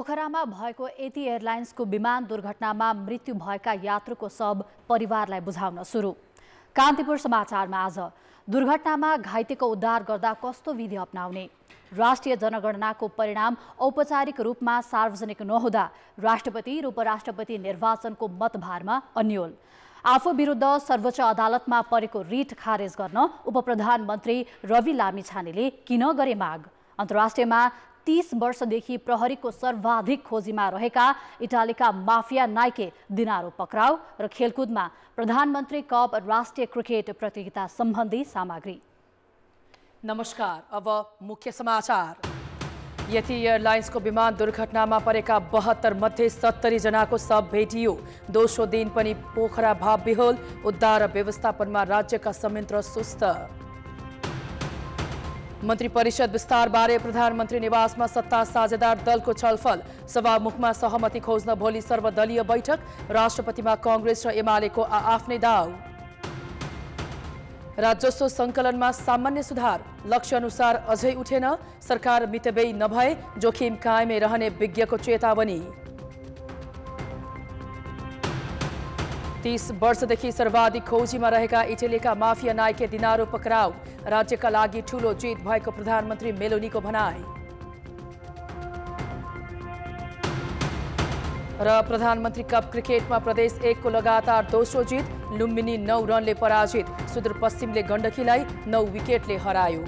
पोखरामा भएको एटी एयरलाइन्सको विमान दुर्घटनामा मृत्यु भएका यात्रुको शव परिवारलाई बुझाउन सुरु। कान्तिपुर समाचारमा आज दुर्घटनामा घाइतेको उद्धार गर्दा कस्तो विधि अपनाउने, राष्ट्रिय जनगणनाको परिणाम औपचारिक रूपमा सार्वजनिक नहुँदा राष्ट्रपति र उपराष्ट्रपति निर्वाचनको मतभारमा अन्यल, आफू विरुद्ध सर्वोच्च अदालतमा परेको रिट खारेज गर्न उपप्रधानमन्त्री रवि लामिछानेले किन गरे माग, अन्तर्राष्ट्रियमा 30 वर्षदेखि प्रहरीको सर्वाधिक खोजीमा रहेका इटालीका माफिया नाइके दिनारो पक्राउ र खेलकुदमा प्रधानमन्त्री कप राष्ट्रिय क्रिकेट प्रतियोगिता सम्बन्धी सामग्री। नमस्कार, अब मुख्य समाचार। यति एयरलाइन्सको विमान दुर्घटनामा परेका 72 मध्ये 70 जनाको शव भेटियो। दोस्रो दिन पनि पोखरा भाव विहोल, उद्धार र व्यवस्थापनमा राज्यका संयन्त्र सुस्त। मन्त्री परिषद विस्तारबारे प्रधानमन्त्री निवासमा सत्ता साझेदार दलको छलफल, सभामुखमा सहमति खोज्न भोलि सर्वदलीय बैठक, राष्ट्रपतिमा कांग्रेस र एमालेको आफ्नै दाउ। राजस्व सङ्कलनमा सामान्य सुधार, लक्ष्य अनुसार अझै उठेन, सरकार मितव्ययी नभए जोखिम कायमै रहने विज्ञको चेतावनी। 30 वर्षदेखि सर्वाधिक खोजीमा रहेका इटलीका माफिया नाइके दिनारो पक्राउ, राज्यका लागि ठूलो जित भएको प्रधानमन्त्री मेलोनीको भनाई। र प्रधानमन्त्री कप क्रिकेटमा प्रदेश 1 को लगातार दोस्रो जित, लुम्बिनी 9 रनले पराजित, सुदूरपश्चिमले गण्डकीलाई 9 विकेटले हरायो।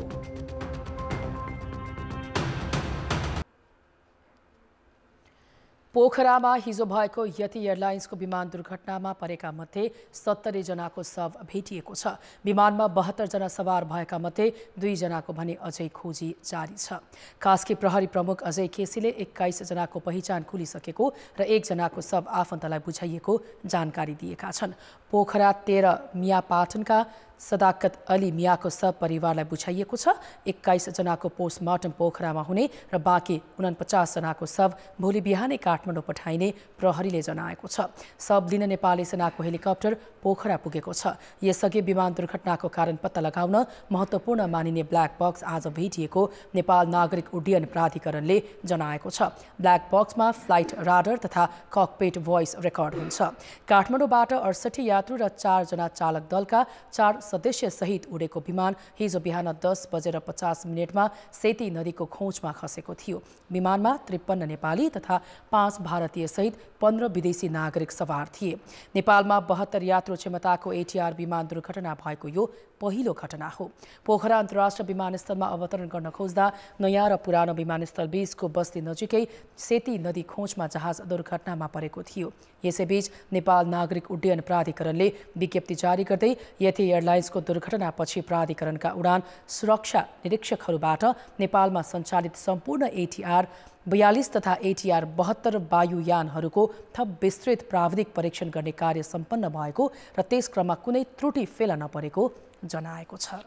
पोखरामा हिजो भएको यति एयरलाइन्सको विमान दुर्घटनामा परेका मध्ये 70 जनाको शव भेटिएको छ। विमानमा 72 जना सवार भएका मध्ये 2 जनाको भने अझै खोजी जारी छ। कास्की प्रहरी प्रमुख अजय केसीले 21 जनाको पहिचान खुलिसकेको र 1 जनाको शव आफन्तलाई बुझाइएको जानकारी दिएका छन्। पोखरा 13 मियापाटनका सदाकत अली मियाको शव परिवारलाई बुझाइएको छ। 21 जनाको पोस्टमार्टम पोखरामा हुने र बाँकी 49 जनाको शव भोलि बिहानै काठमाडौँ पठाइने प्रहरीले जनाएको छ। शव लिन नेपाली सेनाको हेलिकप्टर पोखरा पुगेको छ। यसअघि विमान दुर्घटनाको कारण पत्ता लगाउन महत्त्वपूर्ण मानिने ब्ल्याक बक्स आज भेटिएको नेपाल नागरिक उड्डयन प्राधिकरणले जनाएको छ। ब्ल्याक बक्समा फ्लाइट राडर तथा ककपिट भोइस रेकर्ड हुन्छ। काठमाडौँबाट 68 यात्रु र 4 जना चालक दलका 4 सदस्य सहित उडेको विमान हिजो बिहान 10:50 सेती नदीको खोजमा खसेको थियो। विमानमा 53 नेपाली तथा 5 भारतीय सहित 15 विदेशी नागरिक सवार थिए। नेपालमा 72 यात्रु क्षमताको एटीआर विमान दुर्घटना भएको यो पहिलो घटना हो। पोखरा अन्तर्राष्ट्रिय विमानस्थलमा अवतरण गर्न खोज्दा नयाँ र पुरानो विमानस्थल बीचको बस्ती नजिकै सेती नदी खोजमा जहाज दुर्घटनामा परेको थियो। यसैबीच नेपाल नागरिक उड्डयन प्राधिकरणले विज्ञप्ति जारी गर्दै यति एयरलाइन्सको दुर्घटनापछि प्राधिकरणका उडान सुरक्षा निरीक्षकहरूबाट नेपालमा सञ्चालित सम्पूर्ण एटीआर 42 तथा एटीआर 72 वायुयानहरूको थप विस्तृत प्राविधिक परीक्षण गर्ने कार्य सम्पन्न भएको र त्यस क्रममा कुनै त्रुटि फेला नपरेको जनाएको छ।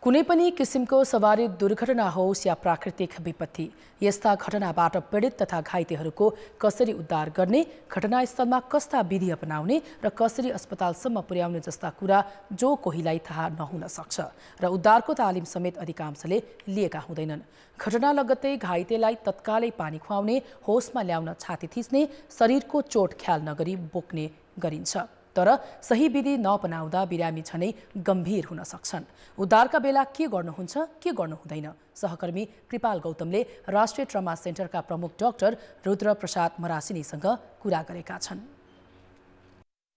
कुनै पनि किसिमको सवारी दुर्घटना होस् या प्राकृतिक विपत्ति, यस्ता घटनाबाट पीडित तथा घाइतेहरूको कसरी उद्धार गर्ने, घटनास्थलमा कस्ता विधि अपनाउने र कसरी अस्पतालसम्म पुर्याउने जस्ता कुरा जो कोहीलाई थाहा नहुन सक्छ र उद्धारको तालिम समेत अधिकांशले लिएका हुँदैनन्। घटना लगत्तै घाइतेलाई तत्कालै पानी खुवाउने, होसमा ल्याउन छाती थिच्ने, शरीरको चोट ख्याल नगरी बोक्ने गरिन्छ। तर सही विधि नअपनाउँदा बिरामी झनै गम्भीर हुन सक्छन्। उद्धारका बेला के गर्नुहुन्छ, के गर्नु हुँदैन, सहकर्मी कृपाल गौतमले राष्ट्रिय ट्रमा सेन्टरका प्रमुख डाक्टर रुद्र प्रसाद मरासिनीसँग कुरा गरेका छन्।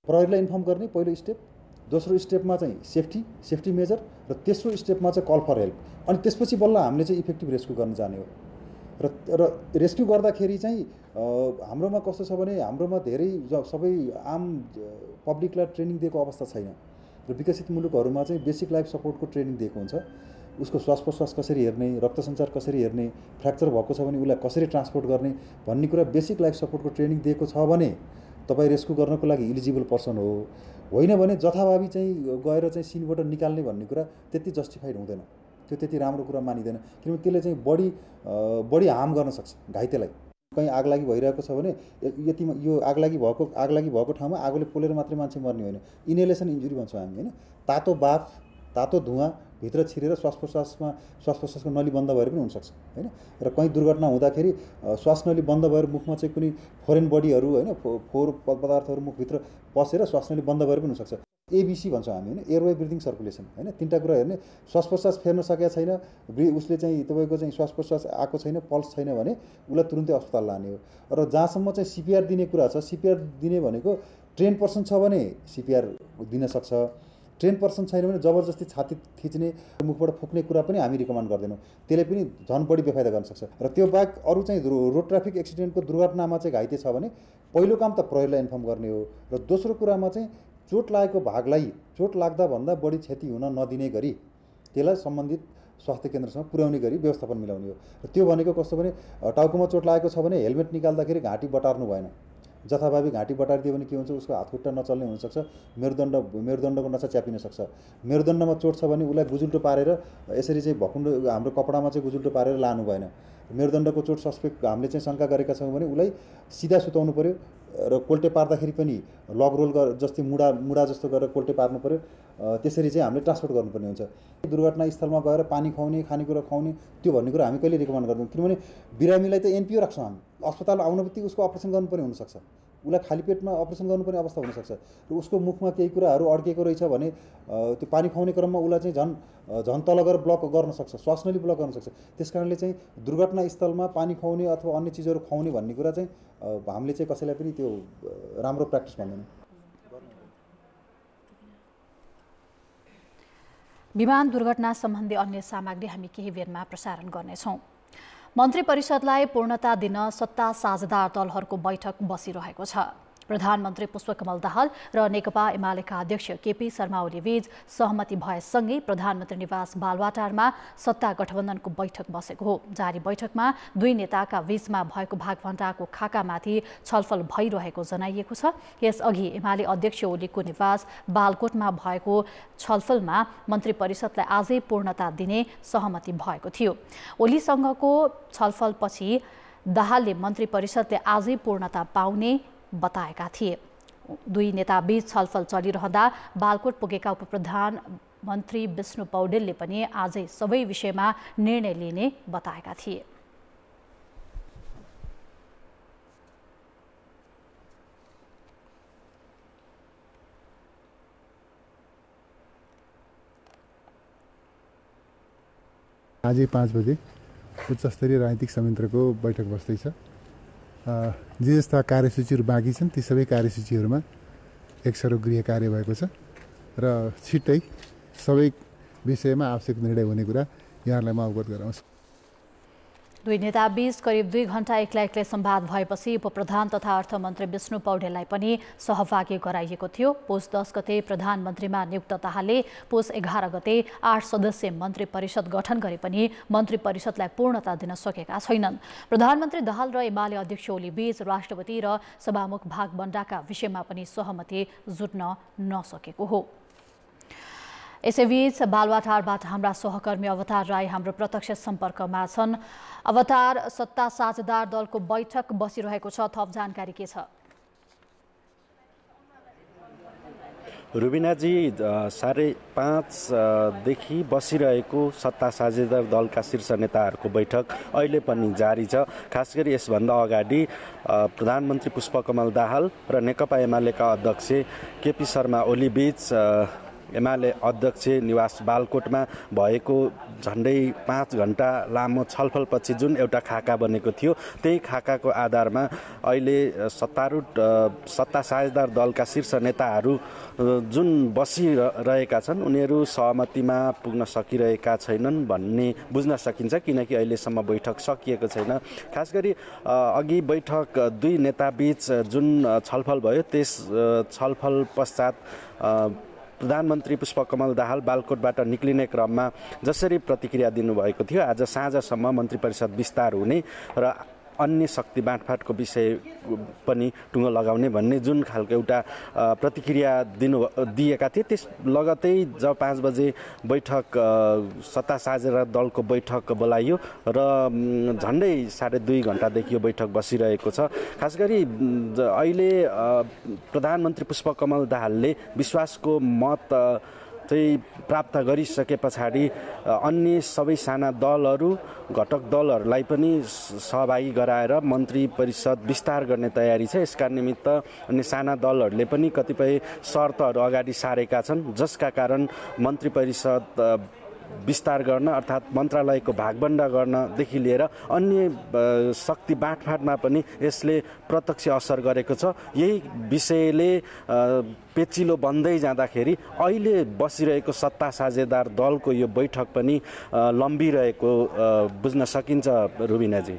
प्रहरीलाई इन्फर्म गर्ने पहिलो स्टेप, दोस्रो स्टेपमा चाहिँ सेफ्टी मेजर र तेस्रो स्टेपमा चाहिँ कल फर हेल्प, अनि त्यसपछि बल्ल हामीले चाहिँ इफेक्टिभ रेस्क्यु गर्न जाने हो। र रेस्क्यु गर्दाखेरि चाहिँ हाम्रोमा कस्तो छ भने हाम्रोमा धेरै सबै आम पब्लिकलाई ट्रेनिङ दिएको अवस्था छैन र विकसित मुलुकहरूमा चाहिँ बेसिक लाइफ सपोर्टको ट्रेनिङ दिएको हुन्छ। उसको श्वास प्रश्वास कसरी हेर्ने, रक्त सञ्चार कसरी हेर्ने, फ्र्याक्चर भएको छ भने उसलाई कसरी ट्रान्सपोर्ट गर्ने भन्ने कुरा बेसिक लाइफ सपोर्टको ट्रेनिङ दिएको छ भने तपाईँ रेस्क्यु गर्नको लागि इलिजिबल पर्सन हो। होइन भने जथाभावी चाहिँ गएर चाहिँ सिनबाट निकाल्ने भन्ने कुरा त्यति जस्टिफाइड हुँदैन, त्यो त्यति राम्रो कुरा मानिँदैन, किनभने त्यसले चाहिँ बढी हार्म गर्न सक्छ घाइतेलाई। कहीँ आगलागी भइरहेको छ भने यतिमा यो आगलागी भएको ठाउँमा आगोले पोलेर मात्रै मान्छे मर्ने होइन, इनहेलेसन इन्जुरी भन्छौँ हामी होइन। तातो बाफ तातो धुवाँ भित्र छिरेर श्वास प्रश्वासको नली बन्द भएर पनि हुनसक्छ होइन। र कहीँ दुर्घटना हुँदाखेरि श्वास नली बन्द भएर मुखमा चाहिँ कुनै फोरेन बडीहरू होइन फोहोर पदार्थहरू मुखभित्र पसेर श्वास नली बन्द भएर पनि हुनसक्छ। एबिसी भन्छौँ हामी होइन, एयरवे ब्रिदिङ सर्कुलेसन होइन। तिनवटा कुरा हेर्ने, श्वास प्रश्वास फेर्न सकेको छैन, उसले चाहिँ तपाईँको चाहिँ श्वास प्रश्वास आएको छैन, पल्स छैन भने उसलाई तुरुन्तै अस्पताल लाने हो। र जहाँसम्म चाहिँ सिपिआर दिने कुरा छ, सिपिआर दिने भनेको ट्रेन पर्सन छ भने सिपिआर दिन सक्छ, ट्रेन पर्सन छैन भने जबरजस्ती छाती थिच्ने मुखबाट फुक्ने कुरा पनि हामी रिकमेन्ड गर्दैनौँ, त्यसले पनि झन् बढी बेफाइदा गर्न सक्छ। र त्यो बाहेक अरू चाहिँ रोड ट्राफिक एक्सिडेन्टको दुर्घटनामा चाहिँ घाइते छ भने पहिलो काम त प्रहरीलाई इन्फर्म गर्ने हो। र दोस्रो कुरामा चाहिँ चोट लागेको भागलाई चोट लाग्दा भन्दा बढी क्षति हुन नदिने गरी त्यसलाई सम्बन्धित स्वास्थ्य केन्द्रसँग पुर्याउने गरी व्यवस्थापन मिलाउने हो। र त्यो भनेको कस्तो भने टाउकोमा चोट लागेको छ भने हेलमेट निकाल्दाखेरि घाँटी बटार्नु भएन, जथाभावी घाँटी बटारिदियो भने के हुन्छ, उसको हातखुट्टा नचल्ने हुनसक्छ, मेरुदण्डको नसा च्यापिन सक्छ। मेरुदण्डमा चोट छ भने उसलाई गुजुल्टो पारेर यसरी चाहिँ भकुण्डो हाम्रो कपडामा चाहिँ गुजुल्टो पारेर लानु भएन। मेरुदण्डको चोट सस्पेक्ट हामीले चाहिँ शङ्का गरेका छौँ भने उसलाई सिधा सुताउनु पऱ्यो र कोल्टे पार्दाखेरि पनि लग रोल जस्तै मुडा जस्तो गरेर कोल्टे पार्नु पऱ्यो। त्यसरी चाहिँ हामीले ट्रान्सपोर्ट गर्नुपर्ने हुन्छ। दुर्घटना स्थलमा गएर पानी खुवाउने, खानेकुरा खुवाउने त्यो भन्ने कुरा हामी कहिले रिकमेन्ड गर्दैनौँ, किनभने बिरामीलाई त एनपिओ राख्छौँ हामी, अस्पताल आउनु बित्तिकै उसको अपरेसन गर्नुपर्ने हुनसक्छ, उसलाई खाली पेटमा अपरेसन गर्नुपर्ने अवस्था हुनसक्छ। र उसको मुखमा केही कुराहरू अड्केको रहेछ भने त्यो पानी खुवाउने क्रममा उसलाई चाहिँ झन् तल गएर ब्लक गर्न सक्छ, श्वास नली ब्लक गर्न सक्छ। त्यस कारणले चाहिँ दुर्घटना स्थलमा पानी खुवाउने अथवा अन्य चिजहरू खुवाउने भन्ने कुरा चाहिँ हामीले चाहिँ कसैलाई पनि त्यो राम्रो प्र्याक्टिस भन्दैनौँ। विमान दुर्घटना सम्बन्धी अन्य सामग्री हामी केही बेरमा प्रसारण गर्नेछौँ। मन्त्री परिषदलाई पूर्णता दिन सत्ता साझेदार दलहरूको बैठक बसिरहेको छ। प्रधानमन्त्री पुष्पकमल दाहाल र नेकपा एमालेका अध्यक्ष केपी शर्मा ओलीबीच सहमति भएसँगै प्रधानमन्त्री निवास बालवाटारमा सत्ता गठबन्धनको बैठक बसेको हो। जारी बैठकमा दुई नेताका बीचमा भएको भागभण्डाको खाकामाथि छलफल भइरहेको जनाइएको छ। यसअघि एमाले अध्यक्ष ओलीको निवास बालकोटमा भएको छलफलमा मन्त्री परिषदलाई आजै पूर्णता दिने सहमति भएको थियो। ओलीसँगको छलफलपछि दाहालले मन्त्री परिषदले आजै पूर्णता पाउने बताएका थिए। दुई नेता बीच छलफल चलिरहँदा बालकोट पुगेका उपप्रधानमन्त्री विष्णु पौडेलले पनि आजै सबै विषयमा निर्णय लिने बताएका थिए। आजै 5 बजे उच्चस्तरीय राजनीतिक संयन्त्रको बैठक बस्दैछ। जे जस्ता कार्यसूचीहरू बाँकी छन् ती सबै कार्यसूचीहरूमा एकसरो गृह कार्य भएको छ र छिट्टै सबै विषयमा आवश्यक निर्णय हुने कुरा यहाँहरूलाई म अवगत गराउँछु। दुई नेता बीच करिब 2 घण्टा एक्लै एक्लै संवाद भएपछि उपप्रधान तथा अर्थमन्त्री विष्णु पौडेललाई पनि सहभागी गराइएको थियो। पुस 10 गते प्रधानमन्त्रीमा नियुक्त दाहालले पुस 11 गते 8 सदस्यीय मन्त्री परिषद गठन गरे पनि मन्त्री परिषदलाई पूर्णता दिन सकेका छैनन्। प्रधानमन्त्री दाहाल र एमाले अध्यक्ष ओली बीच राष्ट्रपति र सभामुख भागबण्डाका विषयमा पनि सहमति जुट्न नसकेको हो। यसैबीच बालवाटारबाट हाम्रा सहकर्मी अवतार राई हाम्रो प्रत्यक्ष सम्पर्कमा छन्। अवतार, सत्ता साझेदार दलको बैठक बसिरहेको छ, थप जानकारी के छ? रुबिनाजी, 5:30 देखि बसिरहेको सत्ता साझेदार दलका शीर्ष नेताहरूको बैठक अहिले पनि जारी छ। खास गरी यसभन्दा अगाडि प्रधानमन्त्री पुष्पकमल दाहाल र नेकपा एमालेका अध्यक्ष केपी शर्मा ओली बीच एमाले अध्यक्ष निवास बालकोटमा भएको झन्डै 5 घण्टा लामो छलफलपछि जुन एउटा खाका बनेको थियो, त्यही खाकाको आधारमा अहिले सत्ता साझेदार दलका शीर्ष नेताहरू जुन बसिरहेका छन् उनीहरू सहमतिमा पुग्न सकिरहेका छैनन् भन्ने बुझ्न सकिन्छ, किनकि अहिलेसम्म बैठक सकिएको छैन। खास गरी अघि बैठक दुई नेता बीच जुन छलफल भयो त्यस छलफल पश्चात प्रधानमन्त्री पुष्पकमल दाहाल बालकोटबाट निक्लिने क्रममा जसरी प्रतिक्रिया दिनुभएको थियो, आज साँझसम्म मन्त्री परिषद विस्तार हुने र अन्य शक्ति बाँडफाँडको विषय पनि टुङ्गो लगाउने भन्ने जुन खालको एउटा प्रतिक्रिया दिएका थिए, त्यस लगतै जब 5 बजे बैठक सत्ता साझेदार दलको बैठक बोलाइयो र झन्डै 2.5 घण्टादेखि यो बैठक बसिरहेको छ। खास गरी अहिले प्रधानमन्त्री पुष्पकमल दाहालले विश्वासको मत चाहिँ प्राप्त गरिसके पछाडि अन्य सबै साना दलहरू घटक दलहरूलाई पनि सहभागी गराएर मन्त्री परिषद विस्तार गर्ने तयारी छ। यसका निमित्त अन्य साना दलहरूले पनि कतिपय शर्तहरू अगाडि सारेका छन्, जसका कारण मन्त्री परिषद विस्तार गर्न अर्थात् मन्त्रालयको भागबण्डा गर्नदेखि लिएर अन्य शक्ति बाँडफाँडमा पनि यसले प्रत्यक्ष असर गरेको छ। यही विषयले पेचिलो बन्दै जाँदाखेरि अहिले बसिरहेको सत्ता साझेदार दलको यो बैठक पनि लम्बिरहेको बुझ्न सकिन्छ। रुबिनाजी,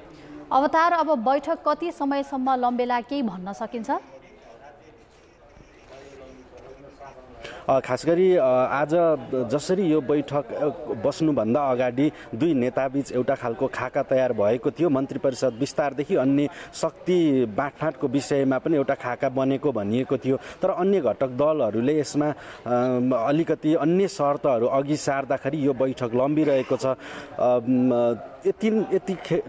अवतार, अब बैठक कति समयसम्म लम्बेला केही भन्न सकिन्छ? खास गरी आज जसरी यो बैठक बस्नुभन्दा अगाडि दुई नेताबीच एउटा खालको खाका तयार भएको थियो। मन्त्री परिषद विस्तारदेखि अन्य शक्ति बाँडफाँडको विषयमा पनि एउटा खाका बनेको भनिएको थियो। तर अन्य घटक दलहरूले यसमा अलिकति अन्य शर्तहरू अघि सार्दाखेरि यो बैठक लम्बिरहेको छ। यति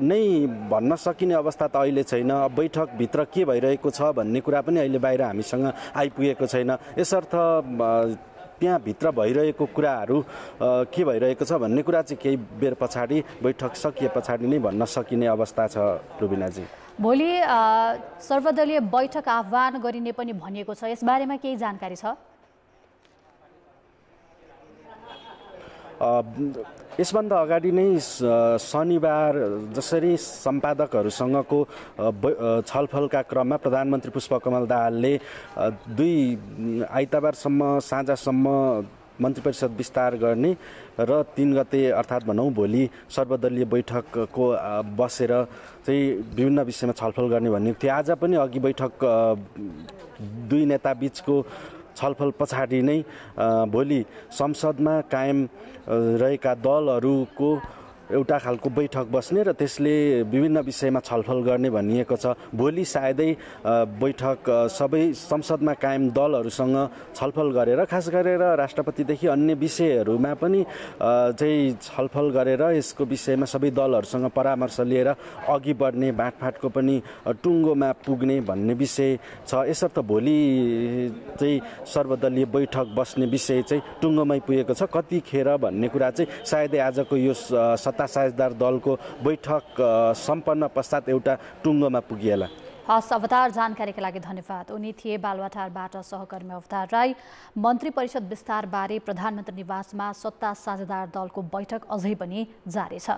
नै भन्न सकिने अवस्था त अहिले छैन। बैठकभित्र के भइरहेको छ भन्ने कुरा पनि अहिले बाहिर हामीसँग आइपुगेको छैन। यसर्थ त्यहाँभित्र भइरहेको कुराहरू के भइरहेको छ भन्ने कुरा चाहिँ केही बेर पछाडि बैठक सकिए पछाडि नै भन्न सकिने अवस्था छ। रुबिनाजी, भोलि सर्वदलीय बैठक आह्वान गरिने पनि भनिएको छ, यसबारेमा केही जानकारी छ? यसभन्दा अगाडि नै शनिबार जसरी सम्पादकहरूसँगको छलफलका क्रममा प्रधानमन्त्री पुष्पकमल दाहालले आइतबारसम्म साँझसम्म मन्त्री परिषद विस्तार गर्ने र 3 गते अर्थात् भनौँ भोलि सर्वदलीय बैठकको बसेर चाहिँ विभिन्न विषयमा छलफल गर्ने भन्ने थियो। आज पनि अघि बैठक दुई नेता बीचको छलफल पछाडि नै भोलि संसदमा कायम रहेका दलहरूको एउटा खालको बैठक बस्ने र त्यसले विभिन्न विषयमा छलफल गर्ने भनिएको छ। भोलि सायदै बैठक सबै संसदमा कायम दलहरूसँग छलफल गरेर खास गरेर राष्ट्रपतिदेखि अन्य विषयहरूमा पनि चाहिँ छलफल गरेर यसको विषयमा सबै दलहरूसँग परामर्श लिएर अघि बढ्ने बाँडफाँडको पनि टुङ्गोमा पुग्ने भन्ने विषय छ। यसर्थ भोलि चाहिँ सर्वदलीय बैठक बस्ने विषय चाहिँ टुङ्गोमै पुगेको छ। कतिखेर भन्ने कुरा चाहिँ सायदै आजको यो सत्ता साझेदार दलको बैठक सम्पन्न पश्चात एउटा टुङ्गोमा पुगिएला। हस् अवतार, जानकारीका लागि धन्यवाद। उनी थिए बालुवाटारबाट सहकर्मी अवतार राई। मन्त्री परिषद विस्तारबारे प्रधानमन्त्री निवासमा सत्ता साझेदार दलको बैठक अझै पनि जारी छ।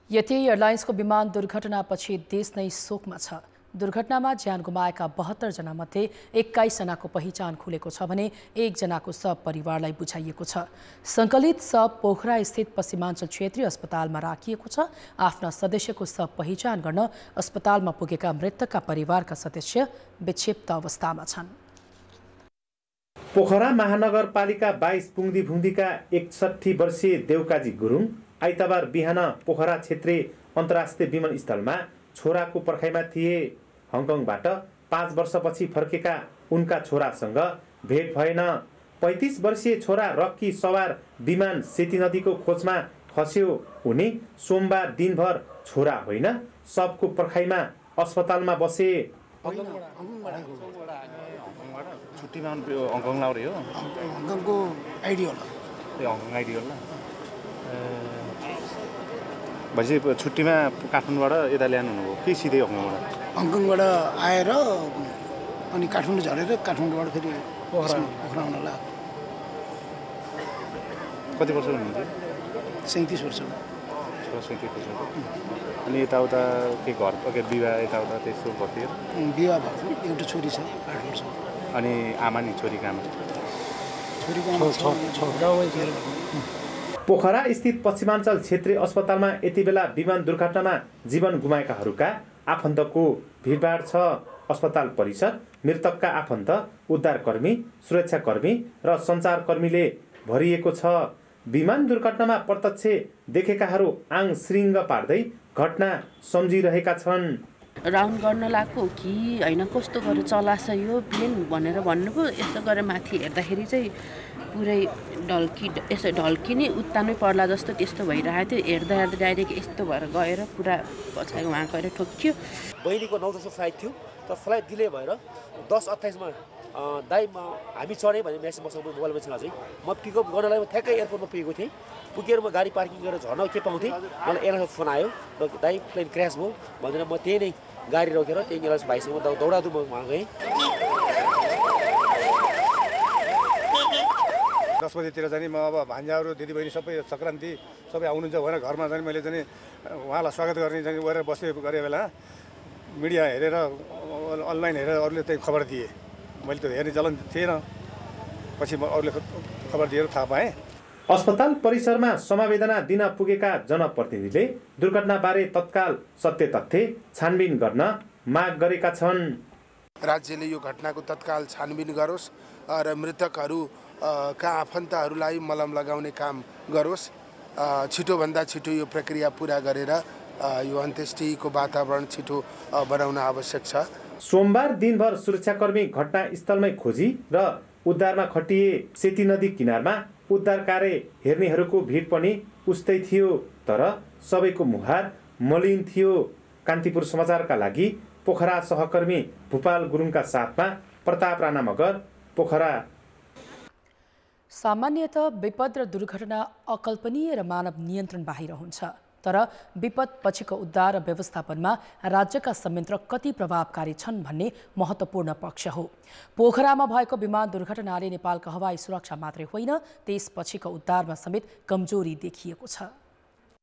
यति एयरलाइन्सको विमान दुर्घटनापछि देश नै शोकमा छ। दुर्घटनामा ज्यान गुमाएका 72 जना मध्ये 21 जनाको पहिचान खुलेको छ भने 1 जनाको शव परिवारलाई बुझाइएको छ। सङ्कलित शव पोखरा स्थित पश्चिमाञ्चल क्षेत्रीय अस्पतालमा राखिएको छ। आफ्ना सदस्यको शव पहिचान गर्न अस्पतालमा पुगेका मृतकका परिवारका सदस्य विक्षिप्त अवस्थामा छन्। पोखरा महानगरपालिका 22 पुङदीभुङदीका 61 वर्षीय देवकाजी गुरुङ आइतबार बिहान पोखरा क्षेत्रीय अन्तर्राष्ट्रिय विमानस्थलमा छोराको पर्खाइमा थिए। हङकङबाट 5 वर्षपछि फर्केका उनका छोरासँग भेट भएन। 35 वर्षीय छोरा रक्की सवार विमान सेती नदीको खोजमा खस्यो। उनी सोमबार दिनभर छोरा होइन सबको पर्खाइमा अस्पतालमा बसे। छुट्टीमा हङकङ लाउरे हो। हङकङको आइडी होला। त्यो हङकङ आइडी होला। भनेपछि छुट्टीमा काठमाडौँबाट यता ल्याउनु हो कि सिधै हङकङबाट? हङकङबाट आएर अनि काठमाडौँ झरेर काठमाडौँबाट फेरि पोखरा आउन लाग्यो। कति वर्ष हुनुहुन्थ्यो? 37 वर्ष। 37 वर्ष। अनि यताउता के घर के विवाह यताउता त्यस्तो भयो? विवाह भएको एउटा छोरी छ 8 वर्ष। अनि आमा नि छोरीको आमा? छोरीको आमा छ। पोखरा स्थित पश्चिमाञ्चल क्षेत्रीय अस्पतालमा यति बेला विमान दुर्घटनामा जीवन गुमाएकाहरूका आफन्तको भिडभाड छ। अस्पताल परिसर मृतकका आफन्त, उद्धारकर्मी, सुरक्षाकर्मी र सञ्चारकर्मीले भरिएको छ। विमान दुर्घटनामा प्रत्यक्ष देखेकाहरू आङ श्रृङ्ग पार्दै घटना सम्झिरहेका छन्। राउन्ड गर्न लाग्यो कि होइन कस्तो गरेर चलाछ यो प्लेन भनेर भन्नुभयो। यसो गरेर माथि हेर्दाखेरि चाहिँ पुरै यसो ढल्किने उत्तानै पर्ला जस्तो त्यस्तो भइरहेको थियो। हेर्दा हेर्दा डाइरेक्ट यस्तो भएर गएर पुरा पछाडि उहाँ गएर ठोक्यो। बहिनीको 9:10 फ्लाइट थियो, तर फ्लाइट डिले भएर 10:28 मा दाइ हामी चढेँ भने मेसेज मसँग मोबाइलमा छ अझै म पिकअप गर्नलाई म ठ्याक्कै एयरपोर्टमा पुगेको थिएँ पुगेर म गाडी पार्किङ गरेर झर्न के पाउँथेँ मलाई एयरलाइन्सको फोन आयो र दाइ प्लेन क्र्यास भयो भनेर म त्यही नै गाडी रोकेर त्यही एयरलाइन्स भाइसँग दौडादौ म वहाँ गएँ 10 बजेतिर चाहिँ म अब भान्जाहरू दिदीबहिनी सबै सङ्क्रान्ति सबै आउनुहुन्छ भनेर घरमा चाहिँ मैले चाहिँ उहाँलाई स्वागत गर्ने चाहिँ गरेर बस्दै गरे बेला मिडिया हेरेर अनलाइन हेरेर अरूले त्यही खबर दिए मैले त हेर्ने चलन थिएन पछि म अरूले खबर दिएर थाहा पाएँ अस्पताल परिसरमा समवेदना दिन पुगेका जनप्रतिनिधिले दुर्घटनाबारे तत्काल सत्य तथ्य छानबिन गर्न माग गरेका छन् राज्यले यो घटनाको तत्काल छानबिन गरोस् र मृतकहरू का आफन्तहरूलाई मलम लगाउने काम गरोस् छिटोभन्दा छिटो यो प्रक्रिया पुरा गरेर यो अन्त्येष्टिको वातावरण छिटो बनाउन आवश्यक छ सोमबार दिनभर सुरक्षाकर्मी घटनास्थलमै खोजी र उद्धारमा खटिए सेती नदी किनारमा उद्धार कार्य हेर्नेहरूको भिड पनि उस्तै थियो तर सबैको मुहार मलिन थियो कान्तिपुर समाचारका लागि पोखरा सहकर्मी भूपाल गुरुङका साथमा प्रताप राणा मगर पोखरा सामान्यतः विपद र दुर्घटना अकल्पनीय र मानव नियन्त्रण बाहिर हुन्छ तर विपद पछिको उद्धार र व्यवस्थापनमा राज्यका संयन्त्र कति प्रभावकारी छन् भन्ने महत्त्वपूर्ण पक्ष हो पोखरामा भएको विमान दुर्घटनाले नेपालको हवाई सुरक्षा मात्रै होइन त्यसपछिको उद्धारमा समेत कमजोरी देखिएको छ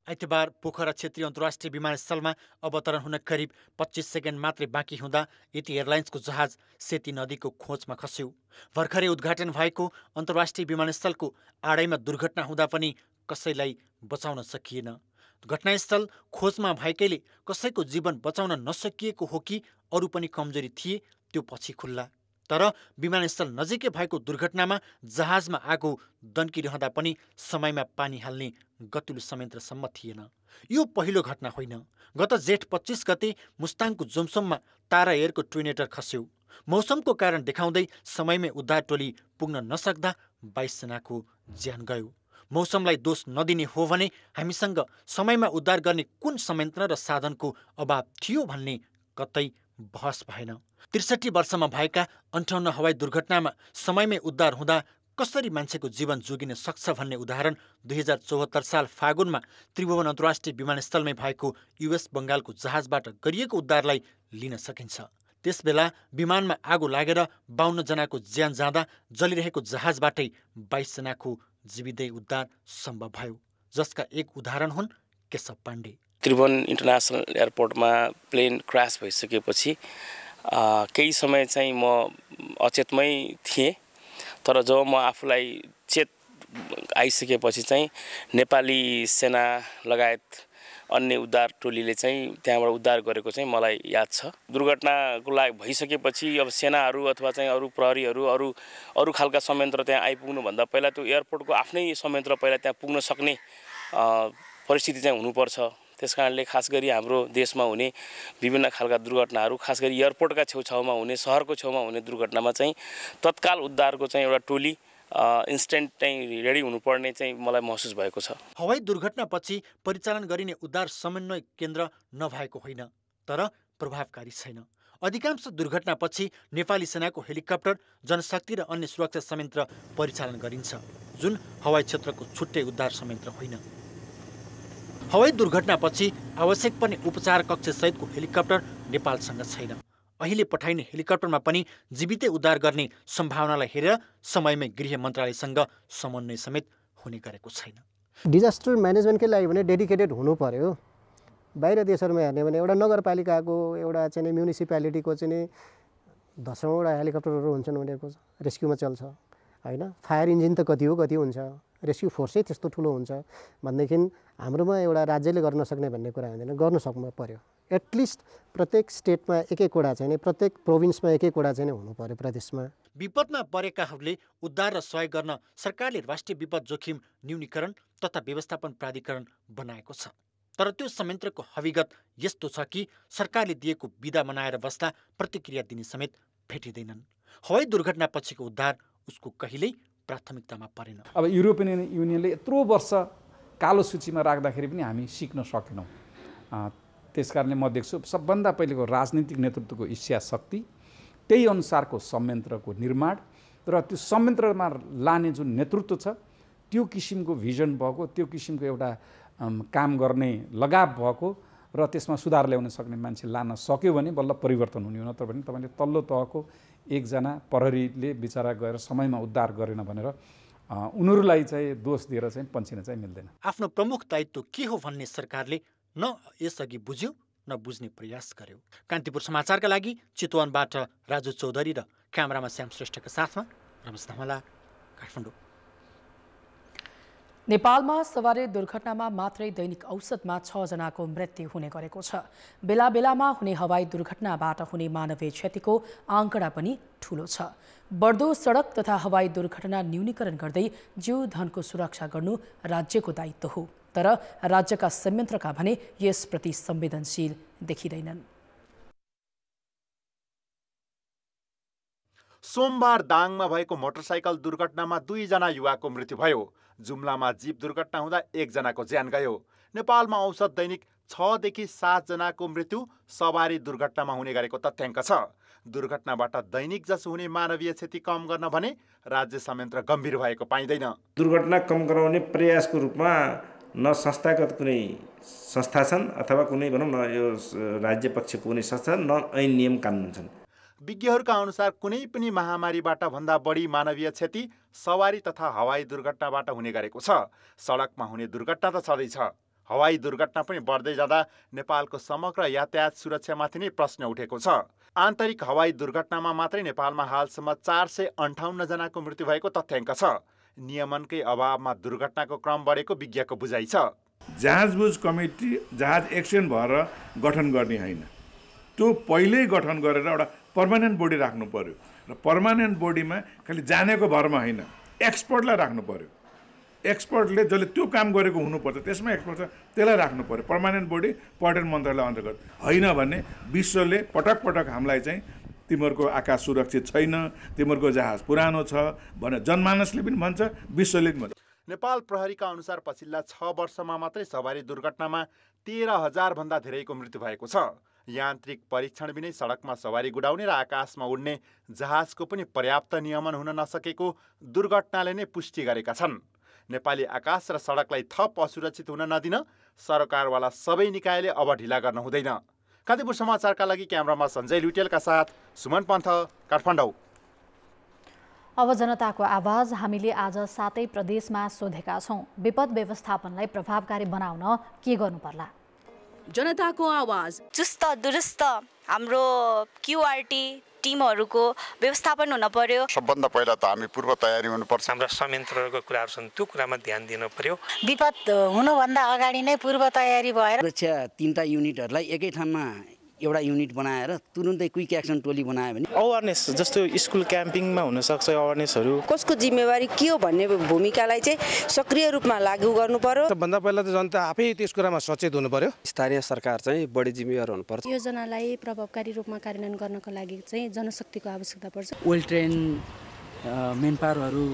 आइतबार पोखरा क्षेत्रीय अन्तर्राष्ट्रिय विमानस्थलमा अवतरण हुन करिब 25 सेकेन्ड मात्रै बाँकी हुँदा यति एयरलाइन्सको जहाज सेती नदीको खोजमा खस्यो भर्खरै उद्घाटन भएको अन्तर्राष्ट्रिय विमानस्थलको आडैमा दुर्घटना हुँदा पनि कसैलाई बचाउन सकिएन घटनास्थल खोजमा भएकैले कसैको जीवन बचाउन नसकिएको हो कि अरू पनि कमजोरी थिए त्यो पछि खुल्ला तर विमानस्थल नजिकै भएको दुर्घटनामा जहाजमा आगो दन्किरहँदा पनि समयमा पानी हाल्ने गतिलो संयन्त्रसम्म थिएन यो पहिलो घटना होइन गत जेठ 25 गते मुस्ताङको जोमसोममा तारा एयरको ट्विनेटर खस्यो मौसमको कारण देखाउँदै समयमै उद्धार टोली पुग्न नसक्दा 22 जनाको ज्यान गयो मौसमलाई दोष नदिने हो भने हामीसँग समयमा उद्धार गर्ने कुन संयन्त्र र साधनको अभाव थियो भन्ने कतै बहस भएन 63 वर्षमा भएका 58 हवाई दुर्घटनामा समयमै उद्धार हुँदा कसरी मान्छेको जीवन जोगिन सक्छ भन्ने उदाहरण 2074 साल फागुनमा त्रिभुवन अन्तर्राष्ट्रिय विमानस्थलमै भएको युएस बङ्गालको जहाजबाट गरिएको उद्धारलाई लिन सकिन्छ त्यसबेला विमानमा आगो लागेर 52 जनाको ज्यान जाँदा जलिरहेको जहाजबाटै 22 जनाको जीवितै उद्धार सम्भव भयो जसका एक उदाहरण हुन् केशव पाण्डे त्रिभुवन इन्टरनेसनल एयरपोर्टमा प्लेन क्रास भइसकेपछि केही समय चाहिँ म अचेतमै थिएँ तर जब म आफूलाई चेत आइसकेपछि चाहिँ नेपाली सेना लगायत अन्य उद्धार टोलीले चाहिँ त्यहाँबाट उद्धार गरेको चाहिँ मलाई याद छ दुर्घटनाको लागि भइसकेपछि अब सेनाहरू अथवा चाहिँ अरू प्रहरीहरू अरू खालका संयन्त्र त्यहाँ आइपुग्नुभन्दा पहिला त्यो एयरपोर्टको आफ्नै संयन्त्र पहिला त्यहाँ पुग्न सक्ने परिस्थिति चाहिँ हुनुपर्छ त्यसकारणले खास गरी हाम्रो देशमा हुने विभिन्न खालका दुर्घटनाहरू खास गरी एयरपोर्टका छेउछाउमा हुने सहरको छेउमा हुने दुर्घटनामा चाहिँ तत्काल उद्धारको चाहिँ एउटा टोली इन्स्टेन्ट चाहिँ रेडी हुनुपर्ने चाहिँ मलाई महसुस भएको छ हवाई दुर्घटनापछि परिचालन गरिने उद्धार समन्वय केन्द्र नभएको होइन तर प्रभावकारी छैन अधिकांश दुर्घटनापछि नेपाली सेनाको हेलिकप्टर जनशक्ति र अन्य सुरक्षा संयन्त्र परिचालन गरिन्छ जुन हवाई क्षेत्रको छुट्टै उद्धार संयन्त्र होइन हवाई दुर्घटनापछि आवश्यक पर्ने उपचार कक्ष सहितको हेलिकप्टर नेपालसँग छैन अहिले पठाइने हेलिकप्टरमा पनि जीवितै उद्धार गर्ने सम्भावनालाई हेरेर समयमै गृह मन्त्रालयसँग समन्वय समेत हुने गरेको छैन डिजास्टर म्यानेजमेन्टकै लागि भने डेडिकेटेड हुनु पर्यो बाहिर देशहरूमा हेर्ने भने एउटा नगरपालिकाको एउटा चाहिँ म्युनिसिपालिटीको चाहिँ 10वटा हेलिकप्टरहरू हुन्छन् उनीहरूको रेस्क्युमा चल्छ होइन फायर इन्जिन त कति हुन्छ रेस्क्यु फोर्सै त्यस्तो ठुलो हुन्छ भनेदेखि हाम्रोमा एउटा राज्यले गर्न सक्ने भन्ने कुरा हुँदैन गर्नु सक्नु पर्यो एटलिस्ट प्रत्येक स्टेटमा एक एकवटा चाहिँ प्रत्येक प्रोभिन्समा एक एकवटा चाहिँ हुनु पर्यो प्रदेशमा विपदमा परेकाहरूले उद्धार र सहयोग गर्न सरकारले राष्ट्रिय विपद जोखिम न्यूनीकरण तथा व्यवस्थापन प्राधिकरण बनाएको छ तर त्यो संयन्त्रको हविगत यस्तो छ कि सरकारले दिएको बिदा मनाएर बस्दा प्रतिक्रिया दिने समेत भेटिँदैनन् हवाई दुर्घटना पछिको उद्धार उसको कहिल्यै प्राथमिकतामा परेन अब युरोपियन युनियनले यत्रो वर्ष कालो सूचीमा राख्दाखेरि पनि हामी सिक्न सकेनौँ त्यसकारणले म देख्छु सबभन्दा पहिलेको राजनीतिक नेतृत्वको इच्छा शक्ति त्यही अनुसारको संयन्त्रको निर्माण र त्यो संयन्त्रमा लाने जुन नेतृत्व छ त्यो किसिमको भिजन भएको, त्यो किसिमको एउटा काम गर्ने लगाव भएको र त्यसमा सुधार ल्याउन सक्ने मान्छे लान सक्यो भने बल्ल परिवर्तन हुने हो। नत्र भने तपाईँले तल्लो तहको एकजना प्रहरीले बिचरा गएर समयमा उद्धार गरेन भनेर उनीहरूलाई चाहिँ दोष दिएर चाहिँ पन्छिन चाहिँ मिल्दैन। आफ्नो प्रमुख दायित्व के हो भन्ने सरकारले न यसअघि बुझ्यो न बुझ्ने प्रयास गर्यो। कान्तिपुर समाचारका लागि चितवनबाट राजु चौधरी र क्यामेरामा श्याम श्रेष्ठका साथमा रमेश धमला, काठमाडौँ। नेपालमा सवारी दुर्घटनामा मात्रै दैनिक औसतमा 6 जनाको मृत्यु हुने गरेको छ। बेला बेलामा हुने हवाई दुर्घटनाबाट हुने मानवीय क्षतिको आँकडा पनि ठूलो छ। बढ्दो सडक तथा हवाई दुर्घटना न्यूनीकरण गर्दै जीव धनको सुरक्षा गर्नु राज्यको दायित्व हो, तर राज्यका संयन्त्रका भने यसप्रति संवेदनशील देखिँदैनन्। सोमबार दाङमा भएको मोटरसाइकल दुर्घटनामा 2 जना युवाको मृत्यु भयो। जुम्लामा जीप दुर्घटना हुँदा 1 जनाको ज्यान गयो। नेपालमा औसत दैनिक 6 देखि 7 जनाको मृत्यु सवारी दुर्घटनामा हुने गरेको तथ्याङ्क छ। दुर्घटनाबाट दैनिक जसो हुने मानवीय क्षति कम गर्न भने राज्य संयन्त्र गम्भीर भएको पाइँदैन। दुर्घटना कम गराउने प्रयासको रूपमा न संस्थागत कुनै संस्था छन् अथवा कुनै भनौँ न यो राज्य पक्षको कुनै संस्था, न ऐन नियम कानुन छन्। विज्ञहरूका अनुसार कुनै पनि महामारीबाट भन्दा बढी मानवीय क्षति सवारी तथा हवाई दुर्घटनाबाट हुने गरेको छ। सडकमा हुने दुर्घटना त छँदैछ, हवाई दुर्घटना पनि बढ्दै जाँदा नेपालको समग्र यातायात सुरक्षामाथि नै प्रश्न उठेको छ। आन्तरिक हवाई दुर्घटनामा मात्रै नेपालमा हालसम्म 458 जनाको मृत्यु भएको तथ्याङ्क छ। नियमनकै अभावमा दुर्घटनाको क्रम बढेको विज्ञको बुझाइ छ। जहाजबुझ कमिटी जहाज एक्सिडेन्ट भएर गठन गर्ने होइन, त्यो पहिल्यै गठन गरेर एउटा पर्मानेन्ट बडी राख्नु पर्यो र पर्मानेन्ट बडीमा खालि जानेको भरमा होइन, एक्सपर्टलाई राख्नु पर्यो। एक्सपर्टले जसले त्यो काम गरेको हुनुपर्छ, त्यसमा एक्सपर्ट छ त्यसलाई राख्नु पर्यो। पर्मानेन्ट बडी पर्यटन मन्त्रालय अन्तर्गत होइन भने विश्वले पटक पटक हामीलाई चाहिँ तिमीहरूको आकाश सुरक्षित छैन, तिमीहरूको जहाज पुरानो छ भनेर जनमानसले पनि भन्छ, विश्वले पनि भन्छ। नेपाल प्रहरीका अनुसार पछिल्ला 6 वर्षमा मात्रै सवारी दुर्घटनामा 13,000 भन्दा धेरैको मृत्यु भएको छ। यान्त्रिक परीक्षण बिनै सडकमा सवारी गुडाउने र आकाशमा उड्ने जहाजको पनि पर्याप्त नियमन हुन नसकेको दुर्घटनाले नै पुष्टि गरेका छन्। नेपाली आकाश र सडकलाई थप असुरक्षित हुन नदिन सरकारवाला सबै निकायले अब ढिला गर्न हुँदैन। कान्तिपुर समाचारका लागि क्यामेरामा सञ्जय लुटेलका साथ सुमन पन्थ, काठमाडौँ। अब जनताको आवाज हामीले आज 7 प्रदेशमा सोधेका छौँ। विपद व्यवस्थापनलाई प्रभावकारी बनाउन के गर्नु पर्ला? जनताको आवाज। चुस्त दुरुस्त हाम्रो क्युआरटी टिमहरूको व्यवस्थापन हुन पर्यो। सबभन्दा पहिला त हामी पूर्व तयारी हुनुपर्छ। हाम्रा संयन्त्रको कुराहरू छन्, त्यो कुरामा ध्यान दिन पर्यो। विपद हुनुभन्दा अगाडि नै पूर्व तयारी भएर सुरक्षा 3टा युनिटहरूलाई एकै ठाउँमा एउटा युनिट बनाएर तुरुन्तै क्विक एक्सन टोली बनायो भने अवेरनेस जस्तो स्कुल क्याम्पिङमा हुनसक्छ अवेरनेसहरू। कसको जिम्मेवारी के हो भन्ने भूमिकालाई चाहिँ सक्रिय रूपमा लागू गर्नु पर्यो। सबभन्दा पहिला त जनता आफै त्यस कुरामा सचेत हुनु पर्यो। स्थानीय सरकार चाहिँ बढी जिम्मेवार हुनुपर्छ। योजनालाई प्रभावकारी रूपमा कार्यान्वयन गर्नको लागि चाहिँ जनशक्तिको आवश्यकता पर्छ। वेल ट्रेन मेनपावरहरू